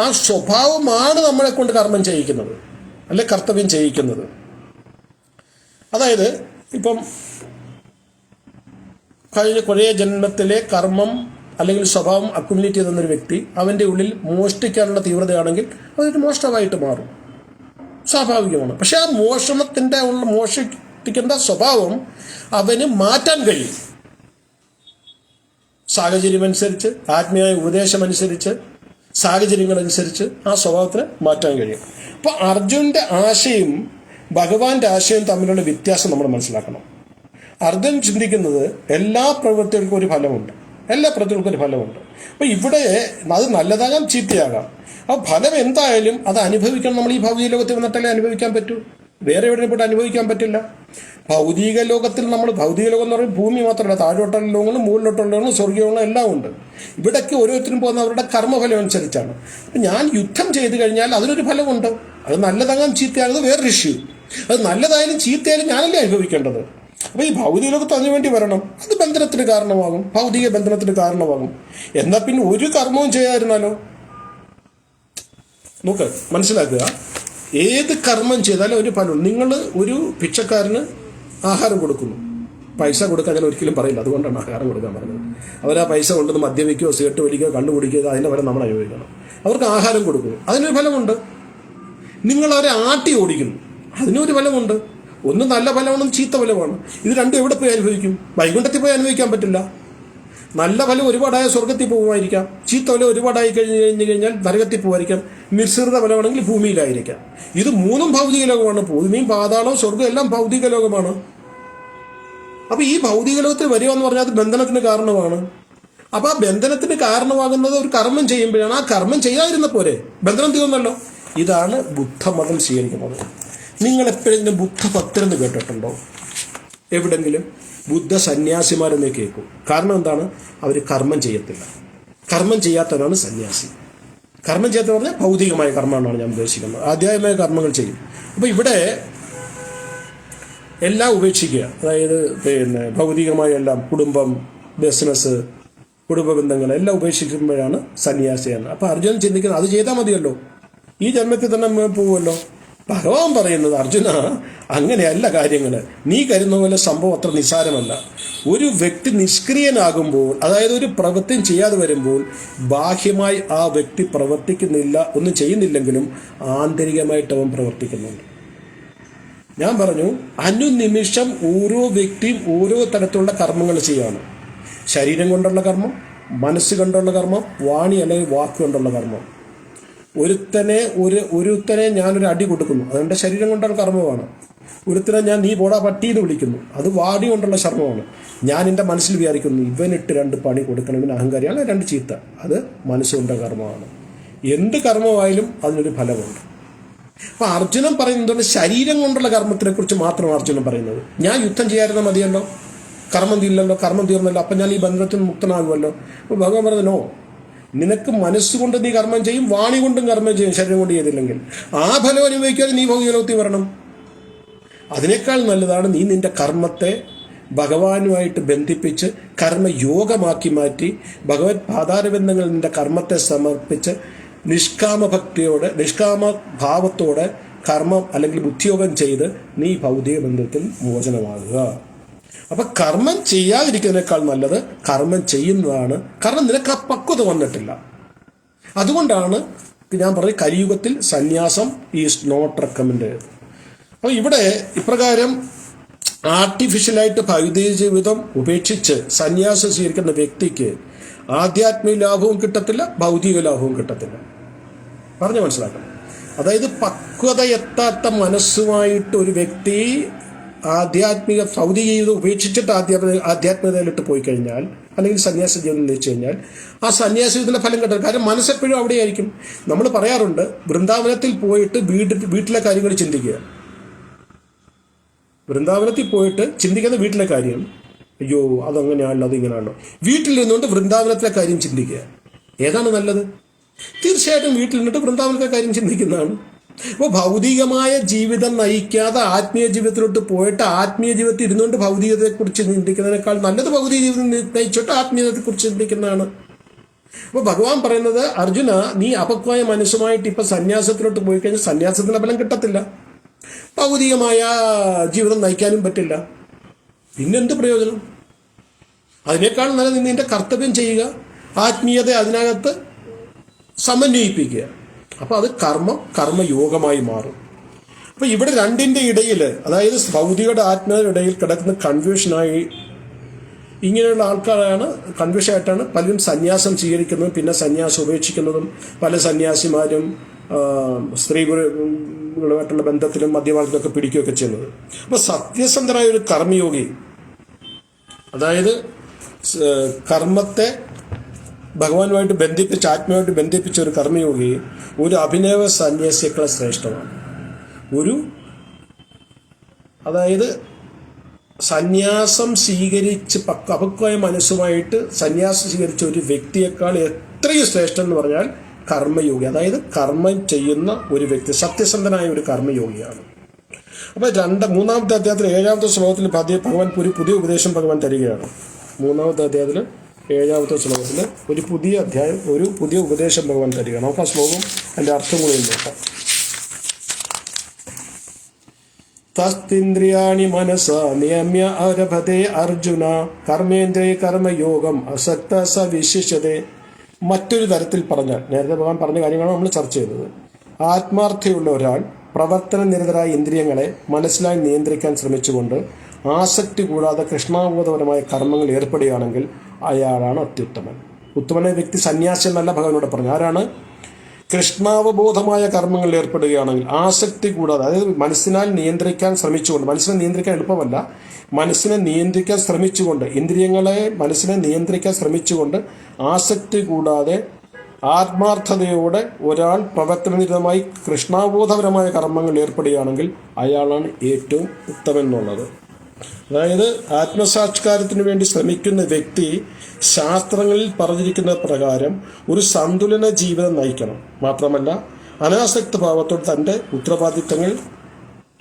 ആ സ്വഭാവമാണ് നമ്മളെ കൊണ്ട് കർമ്മം ചെയ്യിക്കുന്നത്, അല്ലെ കർത്തവ്യം ചെയ്യിക്കുന്നത്. അതായത് ഇപ്പം കഴിഞ്ഞ കുറേ ജന്മത്തിലെ കർമ്മം അല്ലെങ്കിൽ സ്വഭാവം അക്യുമുലേറ്റ് ചെയ്തെന്നൊരു വ്യക്തി, അവൻ്റെ ഉള്ളിൽ മോഷ്ടിക്കാനുള്ള തീവ്രതയാണെങ്കിൽ അതൊരു മോഷണമായിട്ട് മാറും, സ്വാഭാവികമാണ്. പക്ഷെ ആ മോഷ്ടിക്കേണ്ട സ്വഭാവം അവന് മാറ്റാൻ കഴിയും. സാഹചര്യമനുസരിച്ച്, ആത്മീയ ഉപദേശമനുസരിച്ച്, സാഹചര്യങ്ങളനുസരിച്ച് ആ സ്വഭാവത്തിന് മാറ്റാൻ കഴിയും. അപ്പോൾ അർജുൻ്റെ ആശയും ഭഗവാന്റെ ആശയവും തമ്മിലുള്ള വ്യത്യാസം നമ്മൾ മനസ്സിലാക്കണം. അർജുൻ ചിന്തിക്കുന്നത് എല്ലാ പ്രവൃത്തികൾക്കും ഒരു ഫലമുണ്ട്, എല്ലാ പ്രവൃത്തികൾക്കും ഒരു ഫലമുണ്ട്. അപ്പോൾ ഇവിടെ അത് നല്ലതാകാം, ചീത്തയാകാം. ആ ഫലം എന്തായാലും അത് അനുഭവിക്കണം. നമ്മൾ ഈ ഭൗതിക ലോകത്തിൽ വന്നിട്ടല്ലേ അനുഭവിക്കാൻ പറ്റൂ, വേറെ എവിടെയും പോയിട്ട് അനുഭവിക്കാൻ പറ്റില്ല. ഭൗതിക ലോകത്തിൽ നമ്മൾ, ഭൗതിക ലോകം എന്ന് പറയുമ്പോൾ ഭൂമി മാത്രമല്ല, താഴോട്ടുള്ള ലോകങ്ങളും മുകളിലോട്ടുള്ള ലോകങ്ങളും സ്വർഗീയങ്ങളും എല്ലാം ഉണ്ട്. ഇവിടേക്ക് ഓരോരുത്തരും പോകുന്ന അവരുടെ കർമ്മഫലം അനുസരിച്ചാണ്. അപ്പം ഞാൻ യുദ്ധം ചെയ്ത് കഴിഞ്ഞാൽ അതിനൊരു ഫലമുണ്ട്. അത് നല്ലതാകാം, ചീത്തയാകുന്നത് വേറൊരു ഇഷ്യൂ. അത് നല്ലതായാലും ചീത്തയായാലും ഞാനല്ലേ അനുഭവിക്കേണ്ടത്. അപ്പോൾ ഈ ഭൗതിക ലോകത്ത് അതിനുവേണ്ടി വരണം, അത് ബന്ധനത്തിന് കാരണമാകും, ഭൗതിക ബന്ധനത്തിന് കാരണമാകും. എന്നാൽ പിന്നെ ഒരു കർമ്മവും ചെയ്യാതിരുന്നാലോ? നോക്ക്, മനസ്സിലാക്കുക, ഏത് കർമ്മം ചെയ്താലും ഒരു ഫലം. നിങ്ങൾ ഒരു ഭിക്ഷക്കാരന് ആഹാരം കൊടുക്കുന്നു, പൈസ കൊടുക്കാൻ ഞാൻ ഒരിക്കലും പറയില്ല, അതുകൊണ്ടാണ് ആഹാരം കൊടുക്കാൻ പറഞ്ഞത്. അവർ ആ പൈസ കൊണ്ടുവന്ന് മദ്യപിക്കുകയോ സിഗരറ്റ് വലിക്കുകയോ കള്ളു കുടിക്കുകയോ അതിൻ്റെ ഫലം നമ്മൾ അനുഭവിക്കണം. അവർക്ക് ആഹാരം കൊടുക്കുന്നു, അതിനൊരു ഫലമുണ്ട്. നിങ്ങൾ അവരെ ആട്ടി ഓടിക്കുന്നു, അതിനൊരു ഫലമുണ്ട്. ഒന്ന് നല്ല ഫലമാണ്, ചീത്ത ഫലമാണ്. ഇത് രണ്ടും എവിടെ പോയി അനുഭവിക്കും? വൈകുണ്ഠത്തിൽ പോയി അനുഭവിക്കാൻ പറ്റില്ല. നല്ല ഫലം ഒരുപാടായ സ്വർഗത്തിൽ പോകുമായിരിക്കാം, ചീത്ത ഫലം ഒരുപാടായി കഴിഞ്ഞു കഴിഞ്ഞാൽ നരകത്തിൽ പോകുമായിരിക്കാം, മിശ്രിത ഫലമാണെങ്കിൽ ഭൂമിയിലായിരിക്കാം. ഇത് മൂന്നും ഭൗതിക ലോകമാണ്. ഭൂമിയും പാതാളവും സ്വർഗം എല്ലാം ഭൗതിക ലോകമാണ്. അപ്പോൾ ഈ ഭൗതിക ലോകത്തിൽ വരിക എന്ന് പറഞ്ഞാൽ അത് ബന്ധനത്തിന് കാരണമാണ്. അപ്പോൾ ആ ബന്ധനത്തിന് കാരണമാകുന്നത് ഒരു കർമ്മം ചെയ്യുമ്പോഴാണ്. ആ കർമ്മം ചെയ്യാതിരുന്ന പോരെ, ബന്ധനം തീർന്നല്ലോ. ഇതാണ് ബുദ്ധമതം സ്വീകരിക്കുന്നത്. നിങ്ങൾ എപ്പോഴെങ്കിലും ബുദ്ധഭക്തരെന്ന് കേട്ടിട്ടുണ്ടോ? എവിടെങ്കിലും ബുദ്ധ സന്യാസിമാരെന്നേ കേൾക്കും. കാരണം എന്താണ്? അവർ കർമ്മം ചെയ്യത്തില്ല. കർമ്മം ചെയ്യാത്തവരാണ് സന്യാസി. കർമ്മം ചെയ്യാത്തവർ പറഞ്ഞാൽ ഭൗതികമായ കർമ്മമാണ് ഞാൻ ഉദ്ദേശിക്കുന്നത്. ആധ്യാത്മിക കർമ്മങ്ങൾ ചെയ്യും. അപ്പോൾ ഇവിടെ എല്ലാം ഉപേക്ഷിക്കുക. അതായത് ഭൗതികമായ എല്ലാം, കുടുംബം, ബിസിനസ്, കുടുംബ ബന്ധങ്ങൾ എല്ലാം ഉപേക്ഷിക്കുമ്പോഴാണ് സന്യാസിയാണ്. അപ്പോൾ അർജുനൻ ചിന്തിക്കുന്നത് അത് ചെയ്താൽ മതിയല്ലോ, ഈ ജന്മത്തിൽ തന്നെ പോകുമല്ലോ. ഭഗവാൻ പറയുന്നത്, അർജുന അങ്ങനെയല്ല കാര്യങ്ങൾ. നീ കരുതുന്ന പോലെ സംഭവം അത്ര നിസ്സാരമല്ല. ഒരു വ്യക്തി നിഷ്ക്രിയനാകുമ്പോൾ, അതായത് ഒരു പ്രവൃത്തിയും ചെയ്യാതെ വരുമ്പോൾ, ബാഹ്യമായി ആ വ്യക്തി പ്രവർത്തിക്കുന്നില്ല, ഒന്നും ചെയ്യുന്നില്ലെങ്കിലും ആന്തരികമായിട്ട് അവൻ പ്രവർത്തിക്കുന്നുണ്ട്. ഞാൻ പറഞ്ഞു, അനുനിമിഷം ഓരോ വ്യക്തിയും ഓരോ തരത്തിലുള്ള കർമ്മങ്ങൾ ചെയ്യാണ്. ശരീരം കൊണ്ടുള്ള കർമ്മം, മനസ്സ് കൊണ്ടുള്ള കർമ്മം, വാണി അല്ലെങ്കിൽ വാക്ക് കൊണ്ടുള്ള കർമ്മം. ഒരുത്തനെ ഞാനൊരു അടി കൊടുക്കുന്നു, അതെൻ്റെ ശരീരം കൊണ്ടുള്ള കർമ്മമാണ്. ഒരുത്തിനെ ഞാൻ നീ പോടാ പട്ടി എന്ന് വിളിക്കുന്നു, അത് വാടി കൊണ്ടുള്ള ശർമ്മമാണ്. ഞാൻ എൻ്റെ മനസ്സിൽ വിചാരിക്കുന്നു ഇവനിട്ട് 2 പണി കൊടുക്കണം, ഇവന് അഹങ്കാരി, അല്ല 2 ചീത്ത. അത് മനസ്സുകൊണ്ട കർമ്മമാണ്. എന്ത് കർമ്മമായാലും അതിനൊരു ഫലമുണ്ട്. അപ്പൊ അർജുനൻ പറയുന്നത് ശരീരം കൊണ്ടുള്ള കർമ്മത്തിനെ കുറിച്ച് മാത്രം അർജുനൻ പറയുന്നത്. ഞാൻ യുദ്ധം ചെയ്യാതിരുന്നാൽ മതിയല്ലോ, കർമ്മം തീരില്ലല്ലോ, കർമ്മം തീർന്നല്ലോ, അപ്പം ഞാൻ ഈ ബന്ധത്തിൽ മുക്തനാകുമല്ലോ. അപ്പോൾ ഭഗവാൻ പറഞ്ഞോ, നിനക്ക് മനസ്സുകൊണ്ട് നീ കർമ്മം ചെയ്യും, വാണി കൊണ്ടും കർമ്മം ചെയ്യും, ശരീരം കൊണ്ട് ചെയ്തില്ലെങ്കിൽ ആ ഫലം അനുഭവിക്കാതെ നീ ഭൗതികലോകത്തിൽ വരണം. അതിനേക്കാൾ നല്ലതാണ് നീ നിന്റെ കർമ്മത്തെ ഭഗവാനുമായിട്ട് ബന്ധിപ്പിച്ച് കർമ്മയോഗമാക്കി മാറ്റി ഭഗവത് പാതാരബന്ധങ്ങൾ നിന്റെ കർമ്മത്തെ സമർപ്പിച്ച് നിഷ്കാമഭക്തിയോടെ നിഷ്കാമഭാവത്തോടെ കർമ്മം അല്ലെങ്കിൽ ബുദ്ധിയോഗം ചെയ്ത് നീ ഭൗതിക ബന്ധത്തിൽ മോചനമാകുക. അപ്പൊ കർമ്മം ചെയ്യാതിരിക്കുന്നതിനേക്കാൾ നല്ലത് കർമ്മം ചെയ്യുന്നതാണ്. കാരണം നിനക്ക് ആ പക്വത വന്നിട്ടില്ല. അതുകൊണ്ടാണ് ഞാൻ പറഞ്ഞത് കലിയുഗത്തിൽ സന്യാസം ഈസ് നോട്ട് റെക്കമെൻഡ്. അപ്പൊ ഇവിടെ ഇപ്രകാരം ആർട്ടിഫിഷ്യലായിട്ട് ഭൗതിക ജീവിതം ഉപേക്ഷിച്ച് സന്യാസം സ്വീകരിക്കുന്ന വ്യക്തിക്ക് ആധ്യാത്മിക ലാഭവും കിട്ടത്തില്ല, ഭൗതിക ലാഭവും കിട്ടത്തില്ല. പറഞ്ഞു മനസ്സിലാക്കണം. അതായത് പക്വത എത്താത്ത മനസ്സുമായിട്ട് ഒരു വ്യക്തി ആധ്യാത്മിക ഭൗതിക ജീവിതം ഉപേക്ഷിച്ചിട്ട് ആധ്യാത്മികതയിലിട്ട് പോയി കഴിഞ്ഞാൽ, അല്ലെങ്കിൽ സന്യാസ ജീവിതം നയിച്ചു കഴിഞ്ഞാൽ ആ സന്യാസ ജീവിതത്തിന്റെ ഫലം കിട്ടും. കാരണം മനസ്സെപ്പോഴും അവിടെയായിരിക്കും. നമ്മൾ പറയാറുണ്ട്, വൃന്ദാവനത്തിൽ പോയിട്ട് വീട്ടിലെ കാര്യങ്ങൾ ചിന്തിക്കുക. വൃന്ദാവനത്തിൽ പോയിട്ട് ചിന്തിക്കുന്ന വീട്ടിലെ കാര്യം, അയ്യോ അതങ്ങനെയാണല്ലോ, അതിങ്ങനെയാണല്ലോ. വീട്ടിൽ നിന്നുകൊണ്ട് വൃന്ദാവനത്തിലെ കാര്യം ചിന്തിക്കുക. ഏതാണ് നല്ലത്? തീർച്ചയായിട്ടും വീട്ടിൽ നിന്നിട്ട് വൃന്ദാവനത്തിലെ കാര്യം ചിന്തിക്കുന്നതാണ്. അപ്പോൾ ഭൗതികമായ ജീവിതം നയിക്കാതെ ആത്മീയ ജീവിതത്തിലോട്ട് പോയിട്ട് ആത്മീയ ജീവിതത്തിൽ ഇരുന്നുകൊണ്ട് ഭൗതികതയെക്കുറിച്ച് ചിന്തിക്കുന്നതിനേക്കാൾ നല്ലത് ഭൗതിക ജീവിതം നയിച്ചിട്ട് ആത്മീയതയെക്കുറിച്ച് ചിന്തിക്കുന്നതാണ്. അപ്പോൾ ഭഗവാൻ പറയുന്നത്, അർജുന, നീ അപക്വമായ മനസ്സുമായിട്ട് ഇപ്പം സന്യാസത്തിലോട്ട് പോയി കഴിഞ്ഞാൽ സന്യാസത്തിന്റെ ഫലം കിട്ടത്തില്ല, ഭൗതികമായ ജീവിതം നയിക്കാനും പറ്റില്ല. പിന്നെന്ത് പ്രയോജനം? അതിനേക്കാൾ നല്ലത് നിന്റെ കർത്തവ്യം ചെയ്യുക, ആത്മീയത അതിനകത്ത് സമന്വയിപ്പിക്കുക. അപ്പോൾ അത് കർമ്മയോഗമായി മാറും. അപ്പോൾ ഇവിടെ രണ്ടിൻ്റെ ഇടയിൽ, അതായത് ഭൗതികയുടെ ആത്മീയതയുടെ ഇടയിൽ കിടക്കുന്ന കൺഫ്യൂഷനായി ഇങ്ങനെയുള്ള ആൾക്കാരാണ്, കൺഫ്യൂഷനായിട്ടാണ് പലരും സന്യാസം സ്വീകരിക്കുന്നതും പിന്നെ സന്യാസം ഉപേക്ഷിക്കുന്നതും. പല സന്യാസിമാരും സ്ത്രീകളുമായിട്ടുള്ള ബന്ധത്തിലും മദ്യപാനത്തിലൊക്കെ പിടിക്കുകയൊക്കെ ചെയ്യുന്നത്. അപ്പോൾ സത്യസന്ധനായ ഒരു കർമ്മയോഗി, അതായത് കർമ്മത്തെ ഭഗവാനുമായിട്ട് ബന്ധിപ്പിച്ച് ആത്മാവുമായിട്ട് ബന്ധിപ്പിച്ച ഒരു കർമ്മയോഗി ഒരു അഭിനവ സന്യാസിയേക്കാൾ ശ്രേഷ്ഠമാണ്. അതായത് സന്യാസം സ്വീകരിച്ച് അപക്വമായ മനസ്സുമായിട്ട് സന്യാസം സ്വീകരിച്ച ഒരു വ്യക്തിയേക്കാൾ എത്രയും ശ്രേഷ്ഠം എന്ന് പറഞ്ഞാൽ കർമ്മയോഗി, അതായത് കർമ്മം ചെയ്യുന്ന ഒരു വ്യക്തി, സത്യസന്ധനായ ഒരു കർമ്മയോഗിയാണ്. അപ്പോൾ മൂന്നാമത്തെ അധ്യായത്തിൽ 7ാമത്തെ ശ്ലോകത്തിൽ ഭഗവാൻ ഒരു പുതിയ ഉപദേശം ഭഗവാൻ തരികയാണ്. 3ാമത്തെ അധ്യായത്തിൽ 7ാമത്തെ ശ്ലോകത്തിൽ ഒരു പുതിയ ഉപദേശം ഭഗവാൻ തരികയാണ്. നമുക്ക് ആ ശ്ലോകം അതിൻ്റെ അർത്ഥം കൂടി നോക്കാം. തസ്തിന്ദ്രിയാണി മനസ നിയമ്യ ആരഭതേ അർജുന കർമ്മേന്ദ്രിയ കർമ്മയോഗം അസക്ത സ വിശിഷ്യതേ. മറ്റൊരു തരത്തിൽ പറഞ്ഞാൽ, നേരത്തെ ഭഗവാൻ പറഞ്ഞ കാര്യങ്ങളാണ് നമ്മൾ ചർച്ച ചെയ്തത്. ആത്മാർത്ഥയുള്ള ഒരാൾ പ്രവർത്തനനിരതരായ ഇന്ദ്രിയങ്ങളെ മനസ്സിലായി നിയന്ത്രിക്കാൻ ശ്രമിച്ചുകൊണ്ട് ആസക്തി കൂടാതെ കൃഷ്ണാബോധപരമായ കർമ്മങ്ങൾ ഏർപ്പെടുകയാണെങ്കിൽ അയാളാണ് അത്യുത്തമൻ. ഉത്തമനായ വ്യക്തി സന്യാസി എന്നല്ല ഭഗവാനോട് പറഞ്ഞു. ആരാണ്? കൃഷ്ണാവബോധമായ കർമ്മങ്ങളിൽ ഏർപ്പെടുകയാണെങ്കിൽ ആസക്തി കൂടാതെ, അതായത് മനസ്സിനെ നിയന്ത്രിക്കാൻ എളുപ്പമല്ല, മനസ്സിനെ നിയന്ത്രിക്കാൻ ശ്രമിച്ചുകൊണ്ട്, ഇന്ദ്രിയങ്ങളെ മനസ്സിനെ നിയന്ത്രിക്കാൻ ശ്രമിച്ചുകൊണ്ട് ആസക്തി കൂടാതെ ആത്മാർത്ഥതയോടെ ഒരാൾ പ്രവർത്തനനിരതമായി കൃഷ്ണാബോധപരമായ കർമ്മങ്ങളിൽ ഏർപ്പെടുകയാണെങ്കിൽ അയാളാണ് ഏറ്റവും ഉത്തമൻ എന്നുള്ളത്. അതായത് ആത്മസാക്ഷാത്കാരത്തിന് വേണ്ടി ശ്രമിക്കുന്ന വ്യക്തി ശാസ്ത്രങ്ങളിൽ പറഞ്ഞിരിക്കുന്ന പ്രകാരം ഒരു സന്തുലന ജീവിതം നയിക്കണം. മാത്രമല്ല അനാസക്ത ഭാവത്തോടെ തൻ്റെ ഉത്തരവാദിത്തങ്ങൾ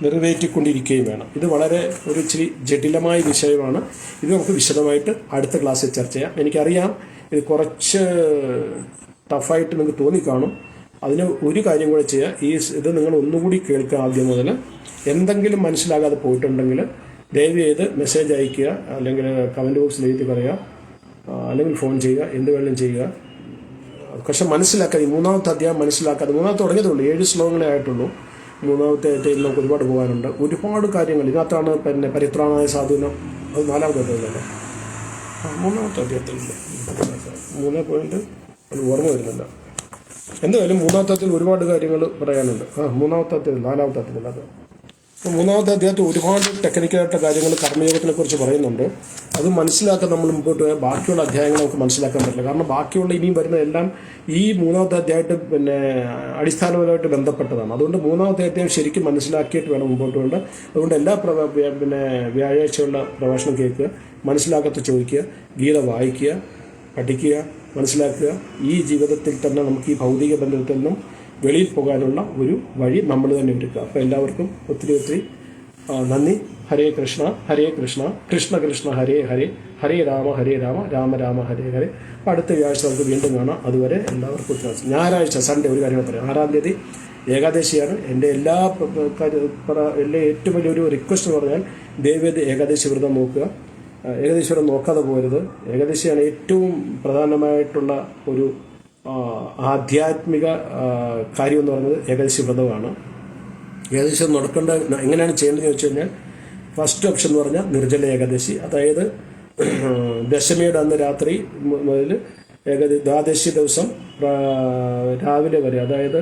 നിറവേറ്റിക്കൊണ്ടിരിക്കുകയും വേണം. ഇത് വളരെ ഒരു ഇച്ചിരി ജടിലമായ വിഷയമാണ്. ഇത് നമുക്ക് വിശദമായിട്ട് അടുത്ത ക്ലാസ്സിൽ ചർച്ച ചെയ്യാം. എനിക്കറിയാം ഇത് കുറച്ച് ടഫായിട്ട് നിങ്ങൾക്ക് തോന്നിക്കാണും. അതിന് ഒരു കാര്യം കൂടെ ചെയ്യുക, ഇത് നിങ്ങൾ ഒന്നുകൂടി കേൾക്കുക ആദ്യം മുതൽ. എന്തെങ്കിലും മനസ്സിലാകാതെ പോയിട്ടുണ്ടെങ്കിൽ ദയവ് ചെയ്ത് മെസ്സേജ് അയയ്ക്കുക, അല്ലെങ്കിൽ കമൻറ്റ് ബോക്സിൽ എഴുതി പറയുക, അല്ലെങ്കിൽ ഫോൺ ചെയ്യുക, എന്ത് വേണമെങ്കിലും ചെയ്യുക. പക്ഷെ മനസ്സിലാക്കാതെ, ഈ 3ാമത്തെ അധ്യായം മനസ്സിലാക്കാതെ, 3ാമത്തെ തുടങ്ങിയതുള്ളൂ, 7 ശ്ലോകങ്ങളെ ആയിട്ടുള്ളൂ. 3ാമത്തെ അധ്യായത്തിൽ നമുക്ക് ഒരുപാട് പോകാനുണ്ട്. ഒരുപാട് കാര്യങ്ങൾ ഇതിനകത്താണ്. പിന്നെ പരിത്രാണായ സാധുനം, അത് 4ാമത്തെ അധ്യായത്തിലല്ലേ? 3ാമത്തെ അധ്യായത്തിലുണ്ട്. 3 പോയിന്റ് അത് ഓർമ്മ വരുന്നില്ല. എന്തായാലും 3ാമത്തെ അധ്യായത്തിൽ ഒരുപാട് കാര്യങ്ങൾ പറയാനുണ്ട്. 3ാമത്തെ അധ്യായത്തിൽ 4ാമത്തെ അധ്യായത്തിൽ അത് മൂന്നാമത്തെ അധ്യായത്തിൽ ഒരുപാട് ടെക്നിക്കലായിട്ട് കാര്യങ്ങൾ കർമ്മയോഗത്തിനെ കുറിച്ച് പറയുന്നുണ്ട്. അത് മനസ്സിലാക്കാൻ നമ്മൾ മുമ്പോട്ട് പോയാൽ ബാക്കിയുള്ള അധ്യായങ്ങൾ നമുക്ക് മനസ്സിലാക്കാൻ പറ്റില്ല. കാരണം ബാക്കിയുള്ള ഇനിയും വരുന്ന എല്ലാം ഈ മൂന്നാമത്തെ അധ്യായമായിട്ട് അടിസ്ഥാനപരമായിട്ട് ബന്ധപ്പെട്ടതാണ്. അതുകൊണ്ട് മൂന്നാമത്തെ അധ്യായം ശരിക്കും മനസ്സിലാക്കിയിട്ട് വേണം മുമ്പോട്ട് പോകേണ്ടത്. അതുകൊണ്ട് എല്ലാ വ്യാഴാഴ്ചയുള്ള പ്രഭാഷണം കേൾക്കുക, മനസ്സിലാക്കാത്ത ചോദിക്കുക, ഗീത വായിക്കുക, പഠിക്കുക, മനസ്സിലാക്കുക. ഈ ജീവിതത്തിൽ തന്നെ നമുക്ക് ഈ ഭൗതിക ബന്ധത്തിൽ നിന്നും വെളിയിൽ പോകാനുള്ള ഒരു വഴി നമ്മൾ തന്നെ ഒരുക്കുക. അപ്പോൾ എല്ലാവർക്കും ഒത്തിരി നന്ദി. ഹരേ കൃഷ്ണ ഹരേ കൃഷ്ണ കൃഷ്ണ കൃഷ്ണ ഹരേ ഹരേ ഹരേ രാമ രാമ രാമ ഹരേ ഹരേ. അടുത്ത വ്യാഴാഴ്ച നമുക്ക് വീണ്ടും കാണാം. അതുവരെ എല്ലാവർക്കും ഞായറാഴ്ച സൺഡേ ഒരു കാര്യം പറയാം. 6-ാം തീയതി ഏകാദശിയാണ്. എൻ്റെ ഏറ്റവും വലിയൊരു റിക്വസ്റ്റ് എന്ന് പറഞ്ഞാൽ ദയവേത് ഏകാദശി വ്രതം നോക്കുക. ഏകാദശി വ്രതം നോക്കാതെ പോകരുത്. ഏകാദശിയാണ് ഏറ്റവും പ്രധാനമായിട്ടുള്ള ഒരു ആധ്യാത്മിക കാര്യം എന്ന് പറയുന്നത് ഏകാദശി വ്രതമാണ്. ഏകാദശി നടക്കേണ്ട എങ്ങനെയാണ് ചെയ്യേണ്ടതെന്ന് വെച്ച് കഴിഞ്ഞാൽ ഫസ്റ്റ് ഓപ്ഷൻ എന്ന് പറഞ്ഞാൽ നിർജ്ജല ഏകാദശി. അതായത് ദശമിയുടെ അന്ന് രാത്രി മുതൽ ദ്വാദശി ദിവസം രാവിലെ വരെ, അതായത്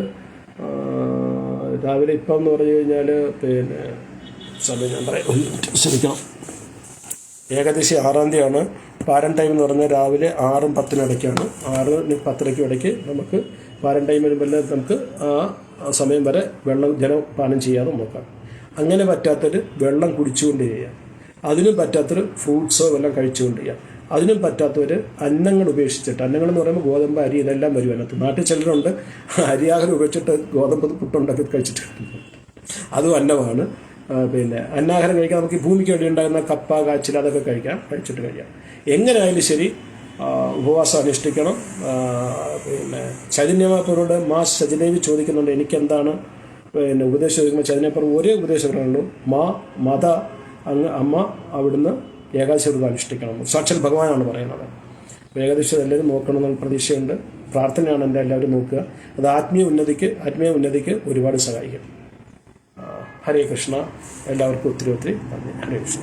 രാവിലെ ഇപ്പം എന്ന് പറഞ്ഞു കഴിഞ്ഞാൽ സമയം ഞാൻ പറയാം, ശ്രമിക്കണം. ഏകദേശം 6-ാം തീയതിയാണ്. പാരൻ ടൈം എന്ന് പറഞ്ഞാൽ രാവിലെ 6-ഉം 10-നും ഇടയ്ക്കാണ്. 6-10 ഇടയ്ക്ക് നമുക്ക് പാരൻ ടൈം വരുമ്പോൾ നമുക്ക് ആ സമയം വരെ ജലം പാനം ചെയ്യാതെ നോക്കാം. അങ്ങനെ പറ്റാത്തൊരു വെള്ളം കുടിച്ചുകൊണ്ട് ചെയ്യാം. അതിനും പറ്റാത്തൊരു ഫ്രൂട്ട്സോ എല്ലാം കഴിച്ചുകൊണ്ട് ചെയ്യാം. അതിനും പറ്റാത്തവർ അന്നങ്ങൾ ഉപേക്ഷിച്ചിട്ട്, അന്നങ്ങൾ എന്ന് പറയുമ്പോൾ ഗോതമ്പ്, അരി ഇതെല്ലാം വരും അതിനകത്ത്. നാട്ടിൽ ചിലരുണ്ട് അരിയാഹാരം ഉപേക്ഷിച്ചിട്ട് ഗോതമ്പ് പുട്ടുണ്ടാക്കി കഴിച്ചിട്ട്, അതും അന്നമാണ്. അന്നാഹാരം കഴിക്കാൻ നമുക്ക് ഭൂമിക്ക് വേണ്ടി ഉണ്ടാകുന്ന കപ്പ, കാച്ചിൽ അതൊക്കെ കഴിച്ചിട്ട് കഴിക്കാം. എങ്ങനെയായാലും ശരി ഉപവാസം അനുഷ്ഠിക്കണം. ചൈതന്യമാപ്പുറോട് ചൈതന്യവി ചോദിക്കുന്നുണ്ട്, എനിക്കെന്താണ് ഉപദേശം ചോദിക്കുമ്പോൾ ചൈതന്യപ്പുറം ഒരേ ഉപദേശം പറയുള്ളൂ, മത അമ്മ അവിടുന്ന് ഏകാദശി വ്രതം അനുഷ്ഠിക്കണം. സാക്ഷാൽ ഭഗവാനാണ് പറയുന്നത്. അപ്പോൾ ഏകാദശി എല്ലാവരും നോക്കണമെന്നുള്ള പ്രതീക്ഷയുണ്ട്. പ്രാർത്ഥനയാണ് എൻ്റെ എല്ലാവരും നോക്കുക. അത് ആത്മീയ ഉന്നതിക്ക് ഒരുപാട് സഹായിക്കും. ഹരേ കൃഷ്ണ. എല്ലാവർക്കും ഒത്തിരി നന്ദി. ഹരേ കൃഷ്ണ.